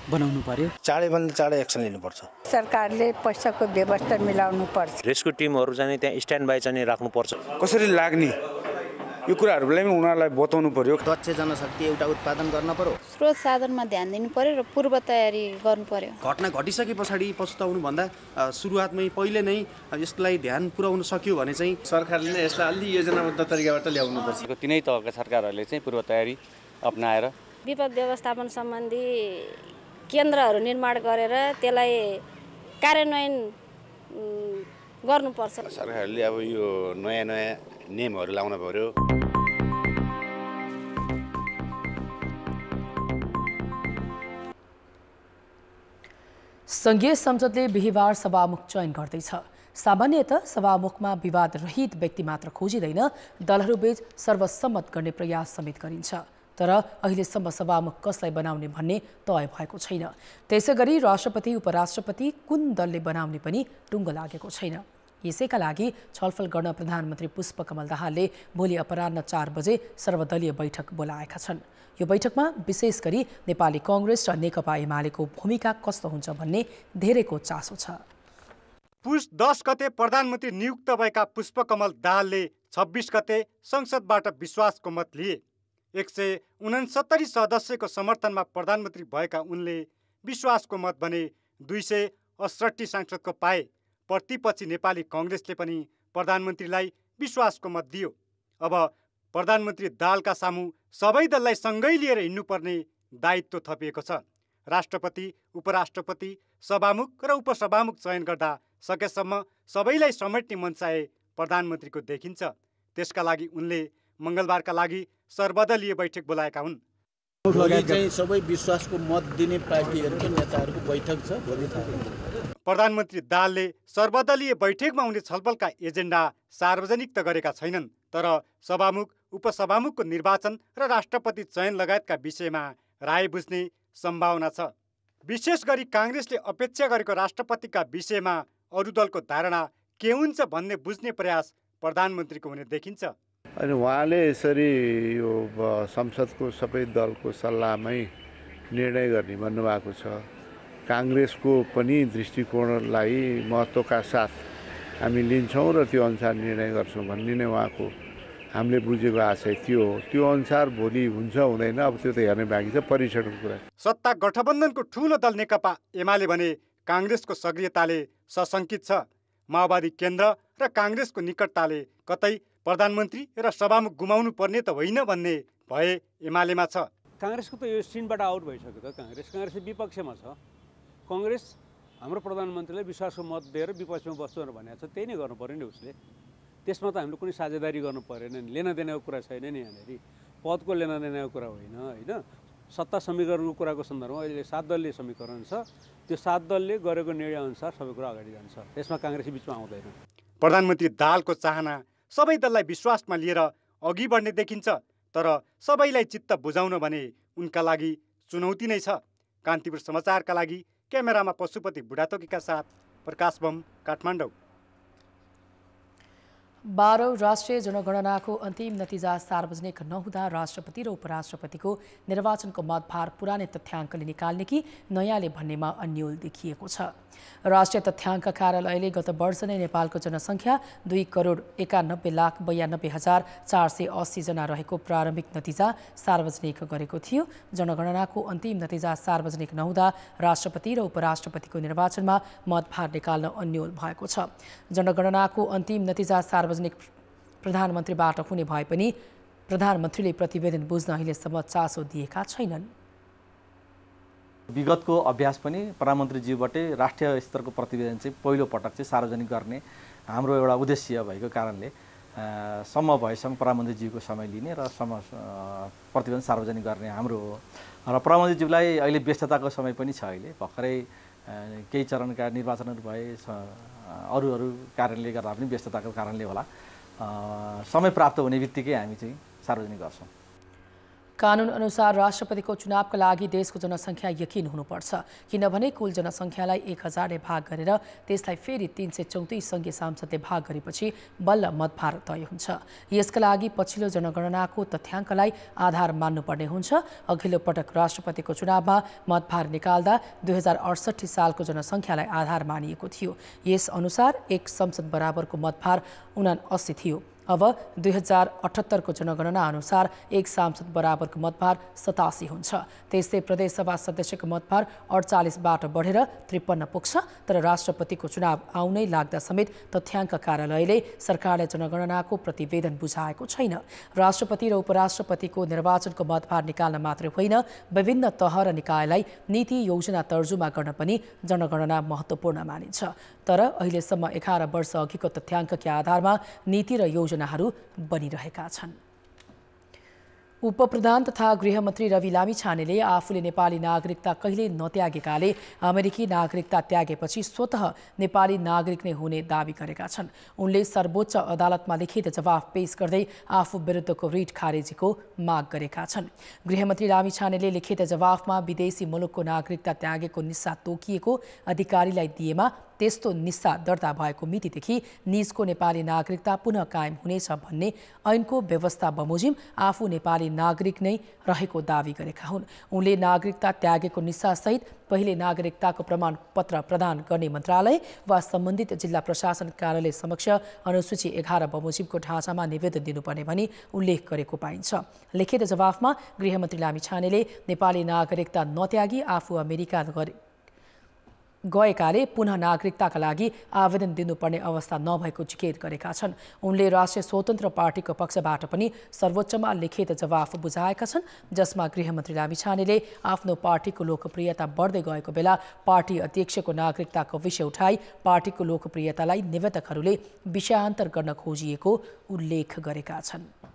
बनाउनु पर्यो। चाँडैभन्दा चाँडै एक्सन लिनुपर्छ। सरकारले पैसाको व्यवस्था मिलाउनु पर्छ। रेस्क्यु टिमहरू चाहिँ त्यहाँ स्ट्यान्ड बाई चाहिँ राख्नुपर्छ। कसरी लाग्ने यो कुराहरूलाई पनि उनीहरूलाई बताउनु पर्यो। दक्ष जनशक्ति एउटा उत्पादन गर्न पर्यो। स्रोत साधनमा ध्यान दिनु पर्यो र पूर्व तयारी गर्नु पर्यो। घटना घटिसके पछाडि पछुताउनुभन्दा सुरुवातमै पहिले नै यसलाई ध्यान पुर्याउन सक्यो भने चाहिँ सरकारले नै यसलाई अलि योजनाबद्ध तरिकाबाट ल्याउनुपर्छ। तिनै तहका सरकारहरूले चाहिँ पूर्व तयारी अपनाएर विपद व्यवस्थापन सम्बन्धी केन्द्रहरू निर्माण गरेर त्यसलाई कार्यान्वयन गर्नुपर्छ। सरकारले अब यो नयाँ नयाँ नियमहरू लाउन पर्यो। संघीय संसदले बिहिबार सभामुख चयन गर्दैछ। सामान्यतः सभामुखमा विवाद रहित व्यक्ति मात्र खोजिँदैन, दलहरूबीच सर्वसम्मत गर्ने प्रयास समेत गरिन्छ। तर अहिलेसम्म सभामुख कसलाई बनाउने भन्ने तय भएको छैन। त्यसैगरी राष्ट्रपति उपराष्ट्रपति कुन दलले बनाउने पनि टुङ्गो लागेको छैन। यसैका लागि छलफल गर्न प्रधानमन्त्री पुष्पकमल दाहालले भोलि अपराह्न 4 बजे सर्वदलीय बैठक बोलाएका छन्। यो बैठकमा विशेष गरी नेपाली कांग्रेस र नेकपा एमालेको भूमिका कस्तो हुन्छ भन्ने धेरैको चासो छ। पुस 10 गते प्रधानमन्त्री नियुक्त भएका पुष्पकमल दाहालले 26 गते संसदबाट विश्वासको मत लिए। 169 सदस्यको समर्थनमा प्रधानमन्त्री भएका उनले विश्वासको मत भने 268 सांसदको पाए। प्रतिपक्षी नेपाली कांग्रेसले पनि प्रधानमन्त्रीलाई विश्वासको मत दियो। अब प्रधानमन्त्री दालका सामु सबै दललाई सँगै लिएर हिँड्नुपर्ने दायित्व थपिएको छ। राष्ट्रपति, उपराष्ट्रपति, सभामुख र उपसभामुख चयन गर्दा सकेसम्म सबैलाई समेट्ने मनसाय प्रधानमन्त्रीको देखिन्छ। त्यसका लागि उनले मङ्गलबारका लागि सर्वदलीय बैठक बोलाएका हुन्। भोलि चाहिँ सबै विश्वासको मत दिने पार्टीहरूको नेताहरूको बैठक छ भोलि थाहा। प्रधानमन्त्री दालले सर्वदलीय बैठकमा हुने छलफलका एजेन्डा सार्वजनिक त गरेका छैनन्, तर सभामुख, उपसभामुखको निर्वाचन र राष्ट्रपति चयन लगायतका विषयमा राय बुझ्ने सम्भावना छ। विशेष गरी कांग्रेसले अपेक्षा गरेको राष्ट्रपतिका विषयमा अरू दलको धारणा के हुन्छ भन्ने बुझ्ने प्रयास प्रधानमन्त्रीको हुने देखिन्छ। अनि उहाँले यसरी यो संसदको सबै दलको सल्लाहमै निर्णय गर्ने भन्नुभएको छ। कांग्रेसको पनि दृष्टिकोणलाई महत्त्वका साथ हामी लिन्छौँ र त्यो अनुसार निर्णय गर्छौँ भन्ने नै उहाँको हामीले बुझेको आशय त्यो हो। त्यो अनुसार भोलि हुन्छ हुँदैन अब त्यो त हेर्ने बाँकी छ, परीक्षणको कुरा। सत्ता गठबन्धनको ठूलो दल नेकपा एमाले भने कांग्रेसको सक्रियताले सशंकित छ। माओवादी केन्द्र र कांग्रेसको निकटताले कतै प्रधानमन्त्री र सभामुख गुमाउनु पर्ने त होइन भन्ने भए एमालेमा छ। कांग्रेसको त यो सिनबाट आउट भइसक्यो त। कांग्रेस विपक्षमा छ। कांग्रेस हाम्रो प्रधानमन्त्रीलाई विश्वासको मत दिएर विपक्षमा बस्छु भनेर भनेको छ, त्यही नै गर्नु पर्यो नि उसले। त्यसमा त हामीले कुनै साझेदारी गर्नु परेन नि। लेनादेनाको कुरा छैन नि यहाँनिर। पदको लेनादेनाको कुरा होइन होइन। सत्ता समीकरणको कुराको सन्दर्भमा अहिले 7 दलीय समीकरण छ। त्यो 7 दलले गरेको निर्णय अनुसार सबै कुरा अगाडि जान्छ। त्यसमा कांग्रेस बिचमा आउँदैन। प्रधानमन्त्री दालको चाहना सबै दललाई विश्वासमा लिएर अघि बढ्ने देखिन्छ, तर सबैलाई चित्त बुझाउन भने उनका लागि चुनौती नै छ। कान्तिपुर समाचारका लागि क्यामेरामा पशुपति बुढाथोकीका साथ प्रकाश बम, काठमाडौँ। 12औं राष्ट्रिय जनगणनाको अन्तिम नतिजा सार्वजनिक नहुँदा राष्ट्रपति र उपराष्ट्रपतिको निर्वाचनको मतभार पुरानै तथ्याङ्कले निकाल्ने कि नयाँले भन्नेमा अन्यल देखिएको छ। राष्ट्रिय तथ्याङ्क कार्यालयले गत वर्ष नै नेपालको जनसङ्ख्या 2,91,92,480 जना रहेको प्रारम्भिक नतिजा सार्वजनिक गरेको थियो। जनगणनाको अन्तिम नतिजा सार्वजनिक नहुँदा राष्ट्रपति र उपराष्ट्रपतिको निर्वाचनमा मतभार निकाल्न अन्यल भएको छ। जनगणनाको अन्तिम नतिजा सार्वजनिक प्रधानमन्त्रीबाट हुने भए पनि प्रधानमन्त्रीले प्रतिवेदन बुझ्न अहिलेसम्म चासो दिएका छैनन्। विगतको अभ्यास पनि प्रधानमन्त्रीज्यूबाटै राष्ट्रिय स्तरको प्रतिवेदन चाहिँ पहिलो पटक चाहिँ सार्वजनिक गर्ने हाम्रो एउटा उद्देश्य भएको कारणले सम्म भएसम्म प्रधानमन्त्रीज्यूको समय लिने र प्रतिवेदन सार्वजनिक गर्ने हाम्रो हो। र प्रधानमन्त्रीज्यूलाई अहिले व्यस्तताको समय पनि छ। अहिले भर्खरै केही चरणका निर्वाचनहरू भए, अरू कारणले गर्दा पनि व्यस्तताको कारणले होला समय प्राप्त हुने बित्तिकै हामी चाहिँ सार्वजनिक गर्छौँ। कानुन अनुसार राष्ट्रपतिको चुनावका लागि देशको जनसङ्ख्या यकिन हुनुपर्छ, किनभने कुल जनसङ्ख्यालाई 1000ले भाग गरेर त्यसलाई फेरि 334 सङ्घीय सांसदले भाग गरेपछि बल्ल मतभार तय हुन्छ। यसका लागि पछिल्लो जनगणनाको तथ्याङ्कलाई आधार मान्नुपर्ने हुन्छ। अघिल्लो पटक राष्ट्रपतिको चुनावमा मतभार निकाल्दा 2068 सालको जनसङ्ख्यालाई आधार मानिएको थियो। यस अनुसार एक संसद बराबरको मतभार 79 थियो। अब 2078 को जनगणना अनुसार एक सांसद बराबरको मतभार 87 हुन्छ। त्यस्तै प्रदेशसभा सदस्यको मतभार 48बाट बढेर 53 पुग्छ। तर राष्ट्रपतिको चुनाव आउनै लाग्दा समेत तथ्याङ्क कार्यालयले सरकारले जनगणनाको प्रतिवेदन बुझाएको छैन। राष्ट्रपति र उपराष्ट्रपतिको निर्वाचनको मतभार निकाल्न मात्रै होइन, विभिन्न तह र निकायलाई नीति योजना तर्जुमा गर्न पनि जनगणना महत्त्वपूर्ण मानिन्छ। तर अहिलेसम्म 11 वर्ष अघिको तथ्याङ्कका आधारमा नीति र योजनाहरू बनिरहेका छन्। उपप्रधान तथा गृहमन्त्री रवि लामिछानेले आफूले नेपाली नागरिकता कहिले नत्यागेकाले अमेरिकी नागरिकता त्यागेपछि स्वतः नेपाली नागरिक नै हुने दावी गरेका छन्। उनले सर्वोच्च अदालतमा लिखित जवाफ पेश गर्दै आफू विरुद्धको रिट खारेजीको माग गरेका छन्। गृहमन्त्री लामिछानेले लिखित जवाफमा विदेशी मुलुकको नागरिकता त्यागेको निस्सा तोकिएको अधिकारीलाई दिएमा त्यस्तो निस्सा दर्ता भएको मितिदेखि निजको नेपाली नागरिकता पुनः कायम हुनेछ भन्ने ऐनको व्यवस्था बमोजिम आफू नेपाली नागरिक नै रहेको दावी गरेका हुन्। उनले नागरिकता त्यागेको निस्सासहित पहिले नागरिकताको प्रमाणपत्र प्रदान गर्ने मन्त्रालय वा सम्बन्धित जिल्ला प्रशासन कार्यालय समक्ष अनुसूची 11 बमोजिमको ढाँचामा निवेदन दिनुपर्ने भनी उल्लेख गरेको पाइन्छ। लिखित जवाफमा गृहमन्त्री लामिछानेले नेपाली नागरिकता नत्यागी आफू अमेरिका गएकाले पुनः नागरिकताका लागि आवेदन दिनुपर्ने अवस्था नभएको जिकिर गरेका छन्। उनले राष्ट्रिय स्वतन्त्र पार्टीको पक्षबाट पनि सर्वोच्चमा लिखित जवाफ बुझाएका छन्, जसमा गृहमन्त्री लामिछानेले आफ्नो पार्टीको लोकप्रियता बढ्दै गएको बेला पार्टी अध्यक्षको नागरिकताको विषय उठाई पार्टीको लोकप्रियतालाई निवेदकहरूले विषयान्तर गर्न खोजिएको उल्लेख गरेका छन्।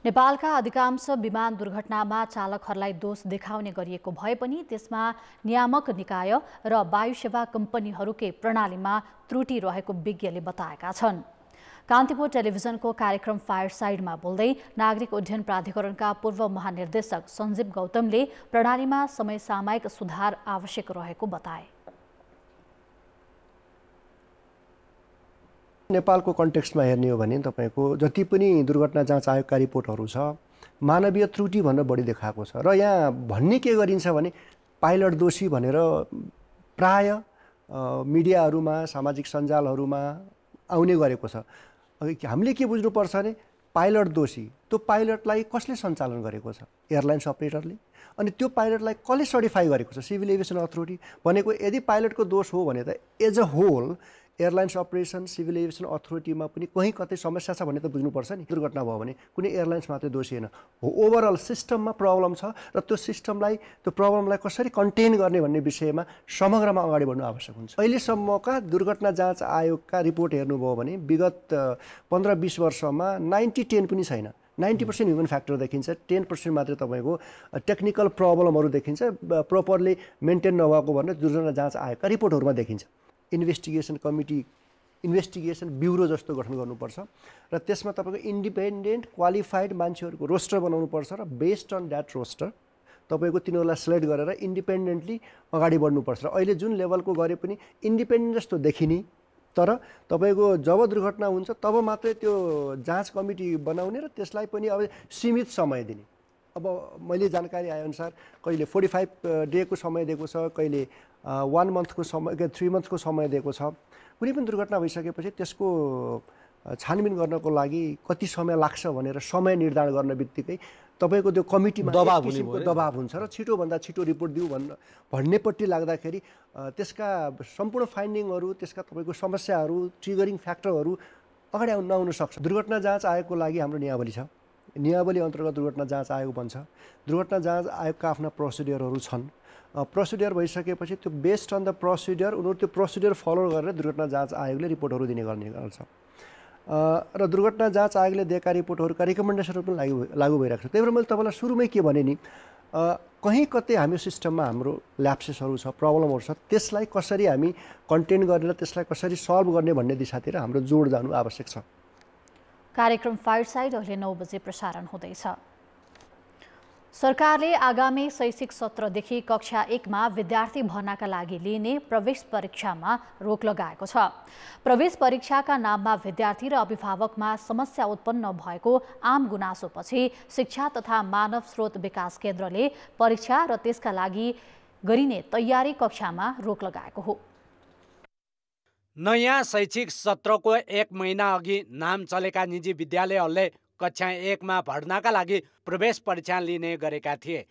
नेपालका अधिकांश विमान दुर्घटनामा चालकहरूलाई दोष देखाउने गरिएको भए पनि त्यसमा नियामक निकाय र वायुसेवा कम्पनीहरूकै प्रणालीमा त्रुटि रहेको विज्ञले बताएका छन्। कान्तिपुर टेलिभिजनको कार्यक्रम फायरसाइडमा बोल्दै नागरिक उड्डयन प्राधिकरणका पूर्व महानिर्देशक सञ्जीव गौतमले प्रणालीमा समयसामयिक सुधार आवश्यक रहेको बताए। नेपालको कन्टेक्स्टमा हेर्ने हो भने तपाईको जति पनि दुर्घटना जाँच आयोगका रिपोर्टहरू छ मानवीय त्रुटि भनेर बढी देखाएको छ र यहाँ भन्ने के गरिन्छ भने पाइलट दोषी भनेर प्राय मिडियाहरूमा सामाजिक सञ्जालहरूमा आउने गरेको छ। हामीले के बुझ्नुपर्छ भने पाइलट दोषी, त्यो पाइलटलाई कसले सञ्चालन गरेको छ? एयरलाइन्स अपरेटरले। अनि त्यो पाइलटलाई कसले सर्टिफाई गरेको छ? Civil aviation authority. भनेको यदि पाइलटको दोष हो भने त as a whole airlines operation civil aviation अथोरिटीमा पनि कहीँ कतै समस्या छ भने त बुझ्नुपर्छ नि। दुर्घटना भयो भने कुनै एयरलाइन्स मात्रै दोषी होइन, हो ओभरअल सिस्टममा प्रब्लम छ र त्यो सिस्टमलाई त्यो प्रब्लमलाई कसरी कन्टेन गर्ने भन्ने विषयमा समग्रमा अगाडि बढ्नु आवश्यक हुन्छ। अहिलेसम्मका दुर्घटना जाँच आयोगका रिपोर्ट हेर्नुभयो भने विगत 15-20 वर्षमा 90-10 पनि छैन। 90% ह्युमन फ्याक्टर देखिन्छ, 10% मात्रै तपाईँको टेक्निकल प्रब्लमहरू देखिन्छ, प्रोपरली मेन्टेन नभएको भनेर दुर्घटना जाँच आयोगका रिपोर्टहरूमा देखिन्छ। इन्भेस्टिगेसन कमिटी, इन्भेस्टिगेसन ब्युरो जस्तो गठन गर्नुपर्छ र त्यसमा तपाईँको इन्डिपेन्डेन्ट क्वालिफाइड मान्छेहरूको रोस्टर बनाउनुपर्छ र बेस्ड अन द्याट रोस्टर तपाईँको तिनीहरूलाई सिलेक्ट गरेर इन्डिपेन्डेन्टली अगाडि बढ्नुपर्छ। र अहिले जुन लेभलको गरे पनि इन्डिपेन्डेन्ट जस्तो देखिने, तर तपाईँको जब दुर्घटना हुन्छ तब मात्रै त्यो जाँच कमिटी बनाउने र त्यसलाई पनि अब सीमित समय दिने। अब मैले जानकारी आएअनुसार कहिले 45 डेको समय दिएको छ, कहिले 1 मन्थको समय, 3 मन्थको समय दिएको छ। कुनै पनि दुर्घटना भइसकेपछि त्यसको छानबिन गर्नको लागि कति समय लाग्छ भनेर समय निर्धारण गर्ने बित्तिकै तपाईँको त्यो कमिटीमा एक किसिमको दबाब हुन्छ र छिटोभन्दा छिटो रिपोर्ट दिऊ भन्नेपट्टि लाग्दाखेरि त्यसका सम्पूर्ण फाइन्डिङहरू, त्यसका तपाईँको समस्याहरू, ट्रिगरिङ फ्याक्टरहरू अगाडि नआउन सक्छ। दुर्घटना जाँच आयोगको लागि हाम्रो नियावली छ। नियावली अन्तर्गत दुर्घटना जाँच आयोग बन्छ। दुर्घटना जाँच आयोगका आफ्ना प्रोसिडियरहरू छन्। प्रोसिडियर भइसकेपछि त्यो बेस्ड अन द प्रोसिडियर उनीहरू त्यो प्रोसिडियर फलो गरेर दुर्घटना जाँच आयोगले रिपोर्टहरू दिने गर्ने गर्छ। र दुर्घटना जाँच आयोगले दिएका रिपोर्टहरूका रिकमेन्डेसनहरू पनि लागू भइरहेको छ। त्यही भएर मैले तपाईँलाई सुरुमै के भने नि, कहीँ कतै हाम्रो सिस्टममा हाम्रो ल्याप्सेसहरू छ, प्रब्लमहरू छ, त्यसलाई कसरी हामी कन्टेन गरेर त्यसलाई कसरी सल्भ गर्ने भन्ने दिशातिर हाम्रो जोड जानु आवश्यक छ। कार्यक्रम फायरसाइड अहिले 9 बजे प्रसारण हुँदैछ। सरकारले आगामी शैक्षिक सत्रदेखि कक्षा 1 मा विद्यार्थी भर्नाका लागि लिने प्रवेश परीक्षामा रोक लगाएको छ। प्रवेश परीक्षाका नाममा विद्यार्थी र अभिभावकमा समस्या उत्पन्न भएको आम गुनासोपछि शिक्षा तथा मानव स्रोत विकास केन्द्रले परीक्षा र त्यसका लागि गरिने तयारी कक्षामा रोक लगाएको हो। नयाँ शैक्षिक सत्रको 1 महिना अघि नाम चलेका निजी विद्यालयहरूले कक्षा 1 मा भर्नाका लागि प्रवेश परीक्षा लिने गरेका थिए।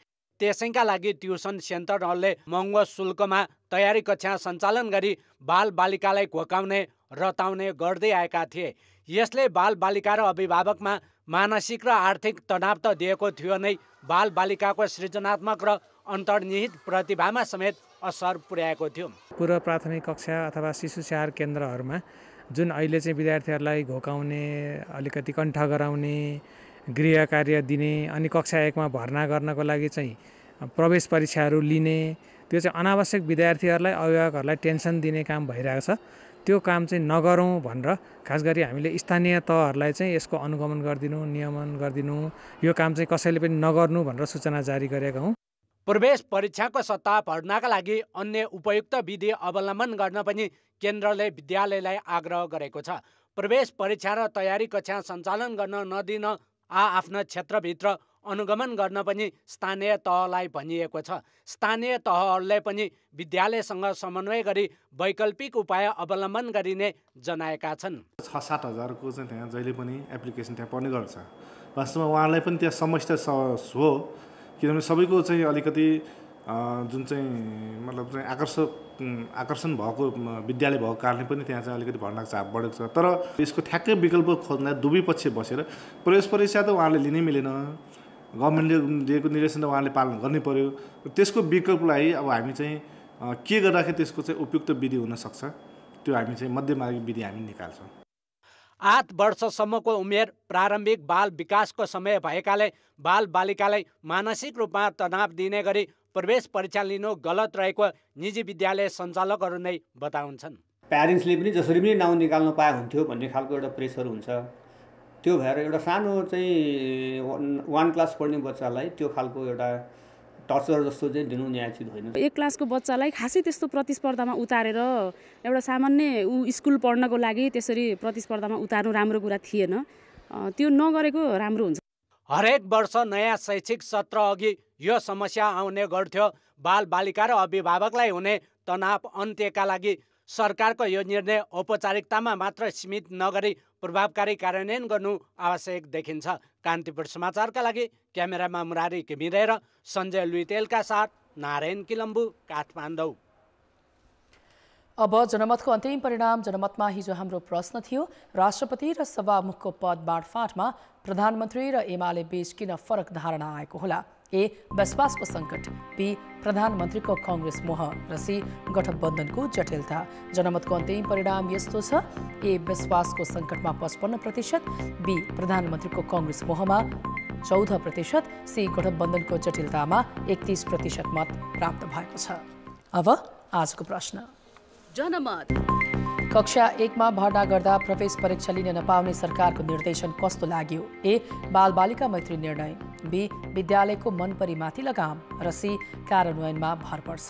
त्यसैका लागि ट्युसन सेन्टरहरूले महँगो शुल्कमा तयारी कक्षा सञ्चालन गरी बालबालिकालाई घोकाउने रताउने गर्दै आएका थिए। यसले बालबालिका र अभिभावकमा मानसिक र आर्थिक तनाव त दिएको थियो नै, बालबालिकाको सृजनात्मक र अन्तर्निहित प्रतिभामा समेत असर पुर्याएको थियो। पूर्व प्राथमिक कक्षा अथवा शिशु स्याहार केन्द्रहरूमा जुन अहिले चाहिँ विद्यार्थीहरूलाई घोकाउने, अलिकति कण्ठ गराउने, गृह कार्य दिने, अनि कक्षा 1 मा भर्ना गर्नको लागि चाहिँ प्रवेश परीक्षाहरू लिने, त्यो चाहिँ अनावश्यक विद्यार्थीहरूलाई अभिभावकहरूलाई टेन्सन दिने काम भइरहेको छ। त्यो काम चाहिँ नगरौँ भनेर खास गरी हामीले स्थानीय तहहरूलाई चाहिँ यसको अनुगमन गरिदिनु, नियमन गरिदिनु, यो काम चाहिँ कसैले पनि नगर्नु भनेर सूचना जारी गरेका हौँ। प्रवेश परीक्षाको सट्टा भर्नाका लागि अन्य उपयुक्त विधि अवलम्बन गर्न पनि केन्द्रले विद्यालयलाई आग्रह गरेको छ। प्रवेश परीक्षा र तयारी कक्षा सञ्चालन गर्न नदिन आफ्ना क्षेत्रभित्र अनुगमन गर्न पनि स्थानीय तहलाई भनिएको छ। स्थानीय तहहरूले पनि विद्यालयसँग समन्वय गरी वैकल्पिक उपाय अवलम्बन गरिने जनाएका छन्। 6-7 हजारको चाहिँ त्यहाँ जहिले पनि एप्लिकेसन त्यहाँ पर्ने गर्छ। वास्तवमा उहाँलाई पनि त्यहाँ समस्या हो, किनभने सबैको चाहिँ अलिकति जुन चाहिँ मतलब चाहिँ आकर्षण भएको विद्यालय भएको कारणले पनि त्यहाँ चाहिँ अलिकति भर्नाको चाप बढेको छ। तर यसको ठ्याक्कै विकल्प खोज्दा दुवै पक्ष बसेर प्रवेश परीक्षा त उहाँले लिनै मिलेन, गभर्मेन्टले दिएको निर्देशन त उहाँले पालन गर्नै पर्यो। त्यसको विकल्पलाई अब हामी चाहिँ के गर्दाखेरि त्यसको चाहिँ उपयुक्त विधि हुनसक्छ, त्यो हामी चाहिँ मध्यमार्गी विधि हामी निकाल्छौँ। 8 वर्षसम्मको उमेर प्रारम्भिक बाल विकासको समय भएकाले बालबालिकालाई मानसिक रूपमा तनाव दिने गरी प्रवेश परीक्षा लिनु गलत रहेको निजी विद्यालय सञ्चालकहरू नै बताउँछन्। प्यारेन्ट्सले पनि जसरी पनि नाउँ निकाल्न पाए हुन्थ्यो भन्ने खालको एउटा प्रेसर हुन्छ। त्यो भएर एउटा सानो चाहिँ 1 क्लास पढ्ने बच्चालाई त्यो खालको एउटा टर्चर जस्तो चाहिँ दिनु न्यायोचित होइन। 1 क्लासको बच्चालाई खासै त्यस्तो प्रतिस्पर्धामा उतारेर एउटा सामान्य स्कुल पढ्नको लागि त्यसरी प्रतिस्पर्धामा उतार्नु राम्रो कुरा थिएन। त्यो नगरेको राम्रो हुन्छ। हरेक वर्ष नयाँ शैक्षिक सत्र अघि यो समस्या आउने गर्थ्यो। बालबालिका र अभिभावकलाई हुने तनाव अन्त्यका लागि सरकारको यो निर्णय औपचारिकतामा मात्र सीमित नगरी प्रभावकारी कार्यान्वयन गर्नु आवश्यक देखिन्छ। कान्तिपुर समाचारका लागि क्यामेरामा मुरारी घिमिरे र सञ्जय लुइटेलका साथ नारायण किलम्बु, काठमाडौँ। अब जनमतको अन्तिम परिणाम। जनमतमा हिजो हाम्रो प्रश्न थियो, राष्ट्रपति र सभामुखको पद बाँडफाँडमा प्रधानमन्त्री र एमाले बीच किन फरक धारणा आएको होला? ए. विश्वासको सङ्कट, बी. प्रधानमन्त्रीको काङ्ग्रेस मोह र सी. गठबन्धनको जटिलता। जनमतको अन्तिम परिणाम यस्तो छ, ए. विश्वासको सङ्कटमा 55%, बी. प्रधानमन्त्रीको काङ्ग्रेस मोहमा 14%, सी. गठबन्धनको जटिलतामा 31% मत प्राप्त भएको छ। अब आजको प्रश्न। जनमत। कक्षा 1 मा भर्ना गर्दा प्रवेश परीक्षा लिन नपाउने सरकारको निर्देशन कस्तो लाग्यो? ए. बालबालिका मैत्री निर्णय, बी. विद्यालयको मनपरीमाथि लगाम र सी. कार्यान्वयनमा भर पर्छ।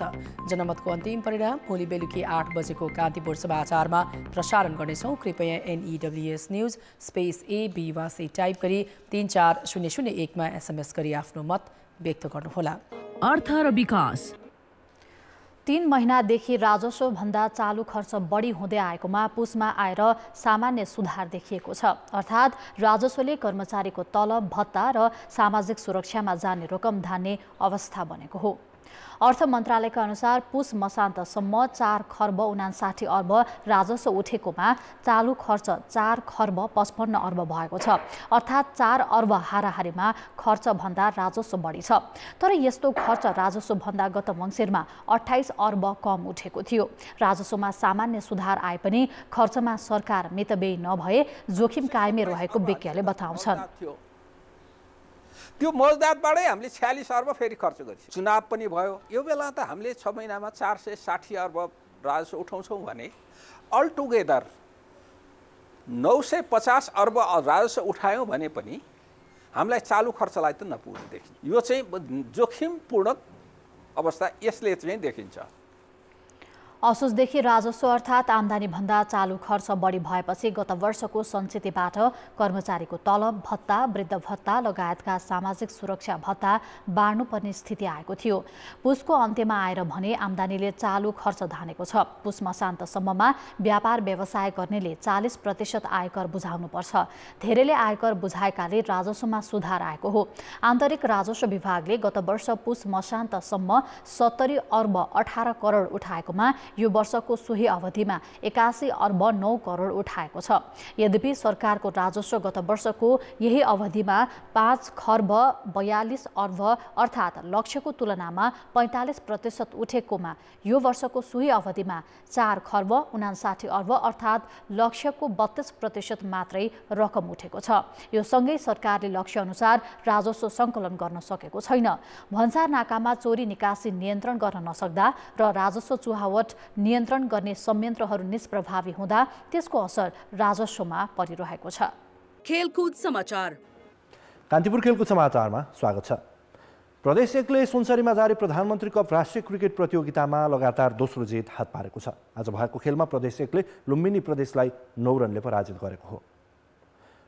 जनमतको अन्तिम परिणाम भोलि बेलुकी 8 बजेको कान्तिपुर समाचारमा प्रसारण गर्नेछौँ। कृपया NEWS न्युज स्पेस AB वा सी टाइप गरी 34001 मा SMS गरी आफ्नो मत व्यक्त गर्नुहोला। अर्थ र विकास। 3 महिनादेखि राजस्वभन्दा चालु खर्च बढी हुँदै आएकोमा पुसमा आएर सामान्य सुधार देखिएको छ। अर्थात् राजस्वले कर्मचारीको तलब, भत्ता र सामाजिक सुरक्षामा जाने रकम धान्ने अवस्था बनेको हो। अर्थ मन्त्रालयका अनुसार पुस मसान्तसम्म 4 खर्ब 59 अर्ब राजस्व उठेकोमा चालु खर्च 4 खर्ब 55 अर्ब भएको छ। अर्थात् 4 अर्ब हाराहारीमा खर्चभन्दा राजस्व बढी छ। तर यस्तो खर्च राजस्वभन्दा गत मङ्सिरमा 28 अर्ब कम उठेको थियो। राजस्वमा सामान्य सुधार आए पनि खर्चमा सरकार मितव्ययी नभए जोखिम कायमै रहेको विज्ञले बताउँछन्। त्यो मौजदातबाटै हामीले 46 अर्ब फेरि खर्च गरिसक्यौँ। चुनाव पनि भयो। यो बेला त हामीले 6 महिनामा 460 अर्ब राजस्व उठाउँछौँ भने अल टुगेदर 950 अर्ब राजस्व उठायौँ भने पनि हामीलाई चालु खर्चलाई त नपुग्ने देखिन्छ। यो चाहिँ जोखिमपूर्ण अवस्था यसले चाहिँ देखिन्छ। असोजदेखि राजस्व अर्थात् आम्दानीभन्दा चालु खर्च बढी भएपछि गत वर्षको सञ्चितबाट कर्मचारीको तलब, भत्ता, वृद्ध भत्ता लगायतका सामाजिक सुरक्षा भत्ता बाँड्नुपर्ने स्थिति आएको थियो। पुसको अन्त्यमा आएर भने आम्दानीले चालु खर्च धानेको छ। पुस मसान्तसम्ममा व्यापार व्यवसाय गर्नेले 40% आयकर बुझाउनुपर्छ। धेरैले आयकर बुझाएकाले राजस्वमा सुधार आएको हो। आन्तरिक राजस्व विभागले गत वर्ष पुस मसान्तसम्म 70 अर्ब 18 करोड उठाएकोमा यो वर्षको सोही अवधिमा 81 अर्ब 9 करोड उठाएको छ। यद्यपि सरकारको राजस्व गत वर्षको यही अवधिमा 5 खर्ब 42 अर्ब अर्थात् लक्ष्यको तुलनामा 45% उठेकोमा यो वर्षको सोही अवधिमा 4 खर्ब 59 अर्ब अर्थात् लक्ष्यको 32% मात्रै रकम उठेको छ। यो सँगै सरकारले लक्ष्य अनुसार राजस्व सङ्कलन गर्न सकेको छैन। भन्सार नाकामा चोरी निकासी नियन्त्रण गर्न नसक्दा र राजस्व चुहावट नियन्त्रण गर्ने संयन्त्रहरू निष्प्रभावी हुँदा त्यसको असर राजस्वमा परिरहेको छ। खेलकुद समाचार। कान्तिपुर खेलकुद समाचारमा स्वागत छ। प्रदेश एकले सुनसरीमा जारी प्रधानमन्त्री कप राष्ट्रिय क्रिकेट प्रतियोगितामा लगातार दोस्रो जित हात पारेको छ। आज भएको खेलमा प्रदेश एकले लुम्बिनी प्रदेशलाई 9 रनले पराजित गरेको हो।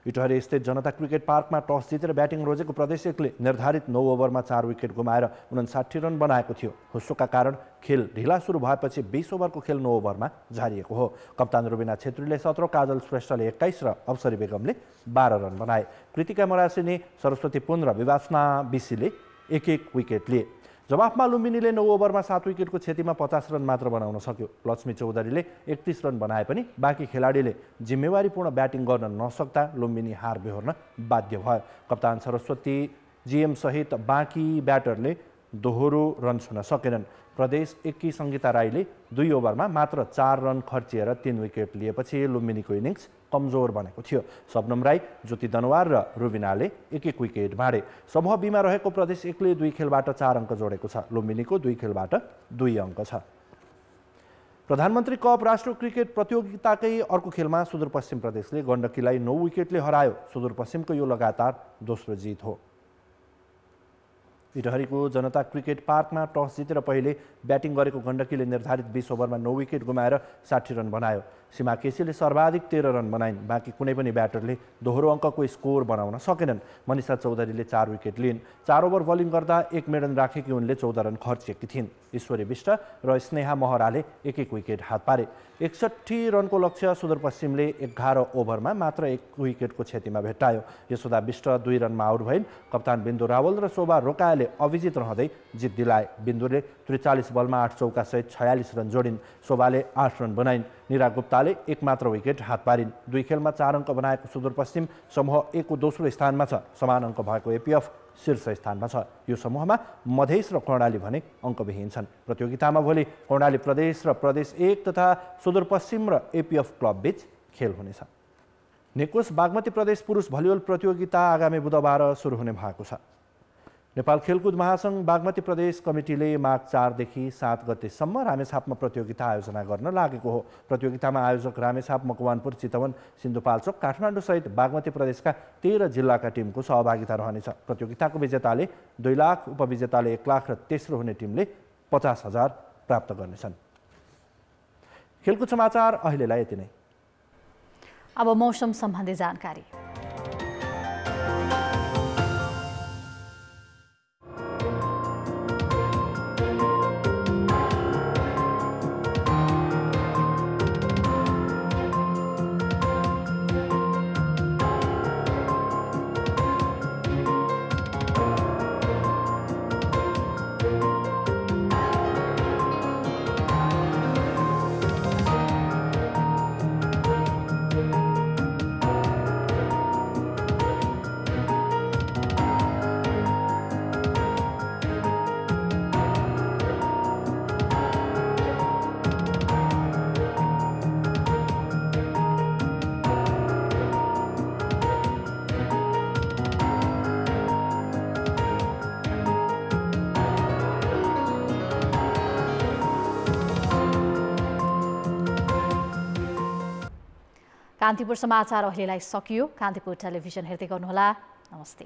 इटहरी स्थित जनता क्रिकेट पार्कमा टस जितेर ब्याटिङ रोजेको प्रदेश एकले निर्धारित 9 ओभरमा 4 विकेट गुमाएर 59 रन बनाएको थियो। हुस्सोका कारण खेल ढिला सुरु भएपछि 20 ओभरको खेल 9 ओभरमा झारिएको हो। कप्तान रुबिना छेत्रीले 17, काजल श्रेष्ठले 21 र अवसरी बेगमले 12 रन बनाए। कृतिका मरासिनी, सरस्वती पुन र विवासना बिसीले 1-1 विकेट लिए। जवाफमा लुम्बिनीले 9 ओभरमा 7 विकेटको क्षतिमा 50 रन मात्र बनाउन सक्यो। लक्ष्मी चौधरीले 31 रन बनाए पनि बाँकी खेलाडीले जिम्मेवारीपूर्ण ब्याटिङ गर्न नसक्दा लुम्बिनी हार बेहोर्न बाध्य भयो। कप्तान सरस्वती जीएम सहित बाँकी ब्याटरले दोहोरो रन छुन सकेनन्। प्रदेश एकी सङ्गीता राईले 2 ओभरमा मात्र 4 रन खर्चिएर 3 विकेट लिएपछि लुम्बिनीको इनिङ्स कमजोर बनेको थियो। शबनम राई, ज्योति दनवार र रुबिनाले 1-1 विकेट बाँडे। समूह बीमा रहेको प्रदेश एकले 2 खेलबाट 4 अङ्क जोडेको छ। लुम्बिनीको 2 खेलबाट 2 अङ्क छ। प्रधानमन्त्री कप राष्ट्रिय क्रिकेट प्रतियोगिताकै अर्को खेलमा सुदूरपश्चिम प्रदेशले गण्डकीलाई 9 विकेटले हरायो। सुदूरपश्चिमको यो लगातार दोस्रो जित हो। इटहरीको जनता क्रिकेट पार्कमा टस जितेर पहिले ब्याटिङ गरेको गण्डकीले निर्धारित 20 ओभरमा 9 विकेट गुमाएर 60 रन बनायो। सीमा केसीले सर्वाधिक 13 रन बनाइन्। बाँकी कुनै पनि ब्याटरले दोहोरो अङ्कको स्कोर बनाउन सकेनन्। मनिषा चौधरीले 4 विकेट लिइन्। 4 ओभर बलिङ गर्दा 1 मेडन राखेकी उनले 14 रन खर्चेकी थिइन्। ईश्वरी विष्ट र स्नेहा महराले 1-1 विकेट हात पारे। 61 रनको लक्ष्य सुदूरपश्चिमले 11 ओभरमा मात्र 1 विकेटको क्षतिमा भेट्टायो। यशोदा विष्ट 2 रनमा आउट भइन्। कप्तान बिन्दु रावल र शोभा रोकायाले अविजित रहँदै जित दिलाए। बिन्दुले 43 बलमा 8 चौकासहित 46 रन जोडिन्। शोभाले 8 रन बनाइन्। निरा गुप्ताले 1 मात्र विकेट हात पारिन्। 2 खेलमा 4 अङ्क बनाएको सुदूरपश्चिम समूह 1 को दोस्रो स्थानमा छ। समान अङ्क भएको एपीएफ शीर्ष स्थानमा छ। यो समूहमा मधेस र कर्णाली भने अङ्कविहीन छन्। प्रतियोगितामा भोलि कर्णाली प्रदेश र प्रदेश 1 तथा सुदूरपश्चिम र एपीएफ क्लब बीच खेल हुनेछ। नेकोस बागमती प्रदेश पुरुष भलिबल प्रतियोगिता आगामी बुधबार सुरु हुने भएको छ। नेपाल खेलकुद महासङ्घ बागमती प्रदेश कमिटीले माघ 4 देखि 7 गतेसम्म रामेछापमा प्रतियोगिता आयोजना गर्न लागेको हो। प्रतियोगितामा आयोजक रामेछाप, मकवानपुर, चितवन, सिन्धुपाल्चोक, काठमाडौँ सहित बागमती प्रदेशका 13 जिल्लाका टिमको सहभागिता रहनेछ। प्रतियोगिताको विजेताले 2 लाख, उपविजेताले 1 लाख र तेस्रो हुने टिमले 50,000 प्राप्त गर्नेछन्। खेलकुद समाचार अहिलेलाई यति नै। अब मौसम सम्बन्धी जानकारी। कान्तिपुर समाचार अहिलेलाई सकियो। कान्तिपुर टेलिभिजन हेर्दै गर्नुहोला। नमस्ते।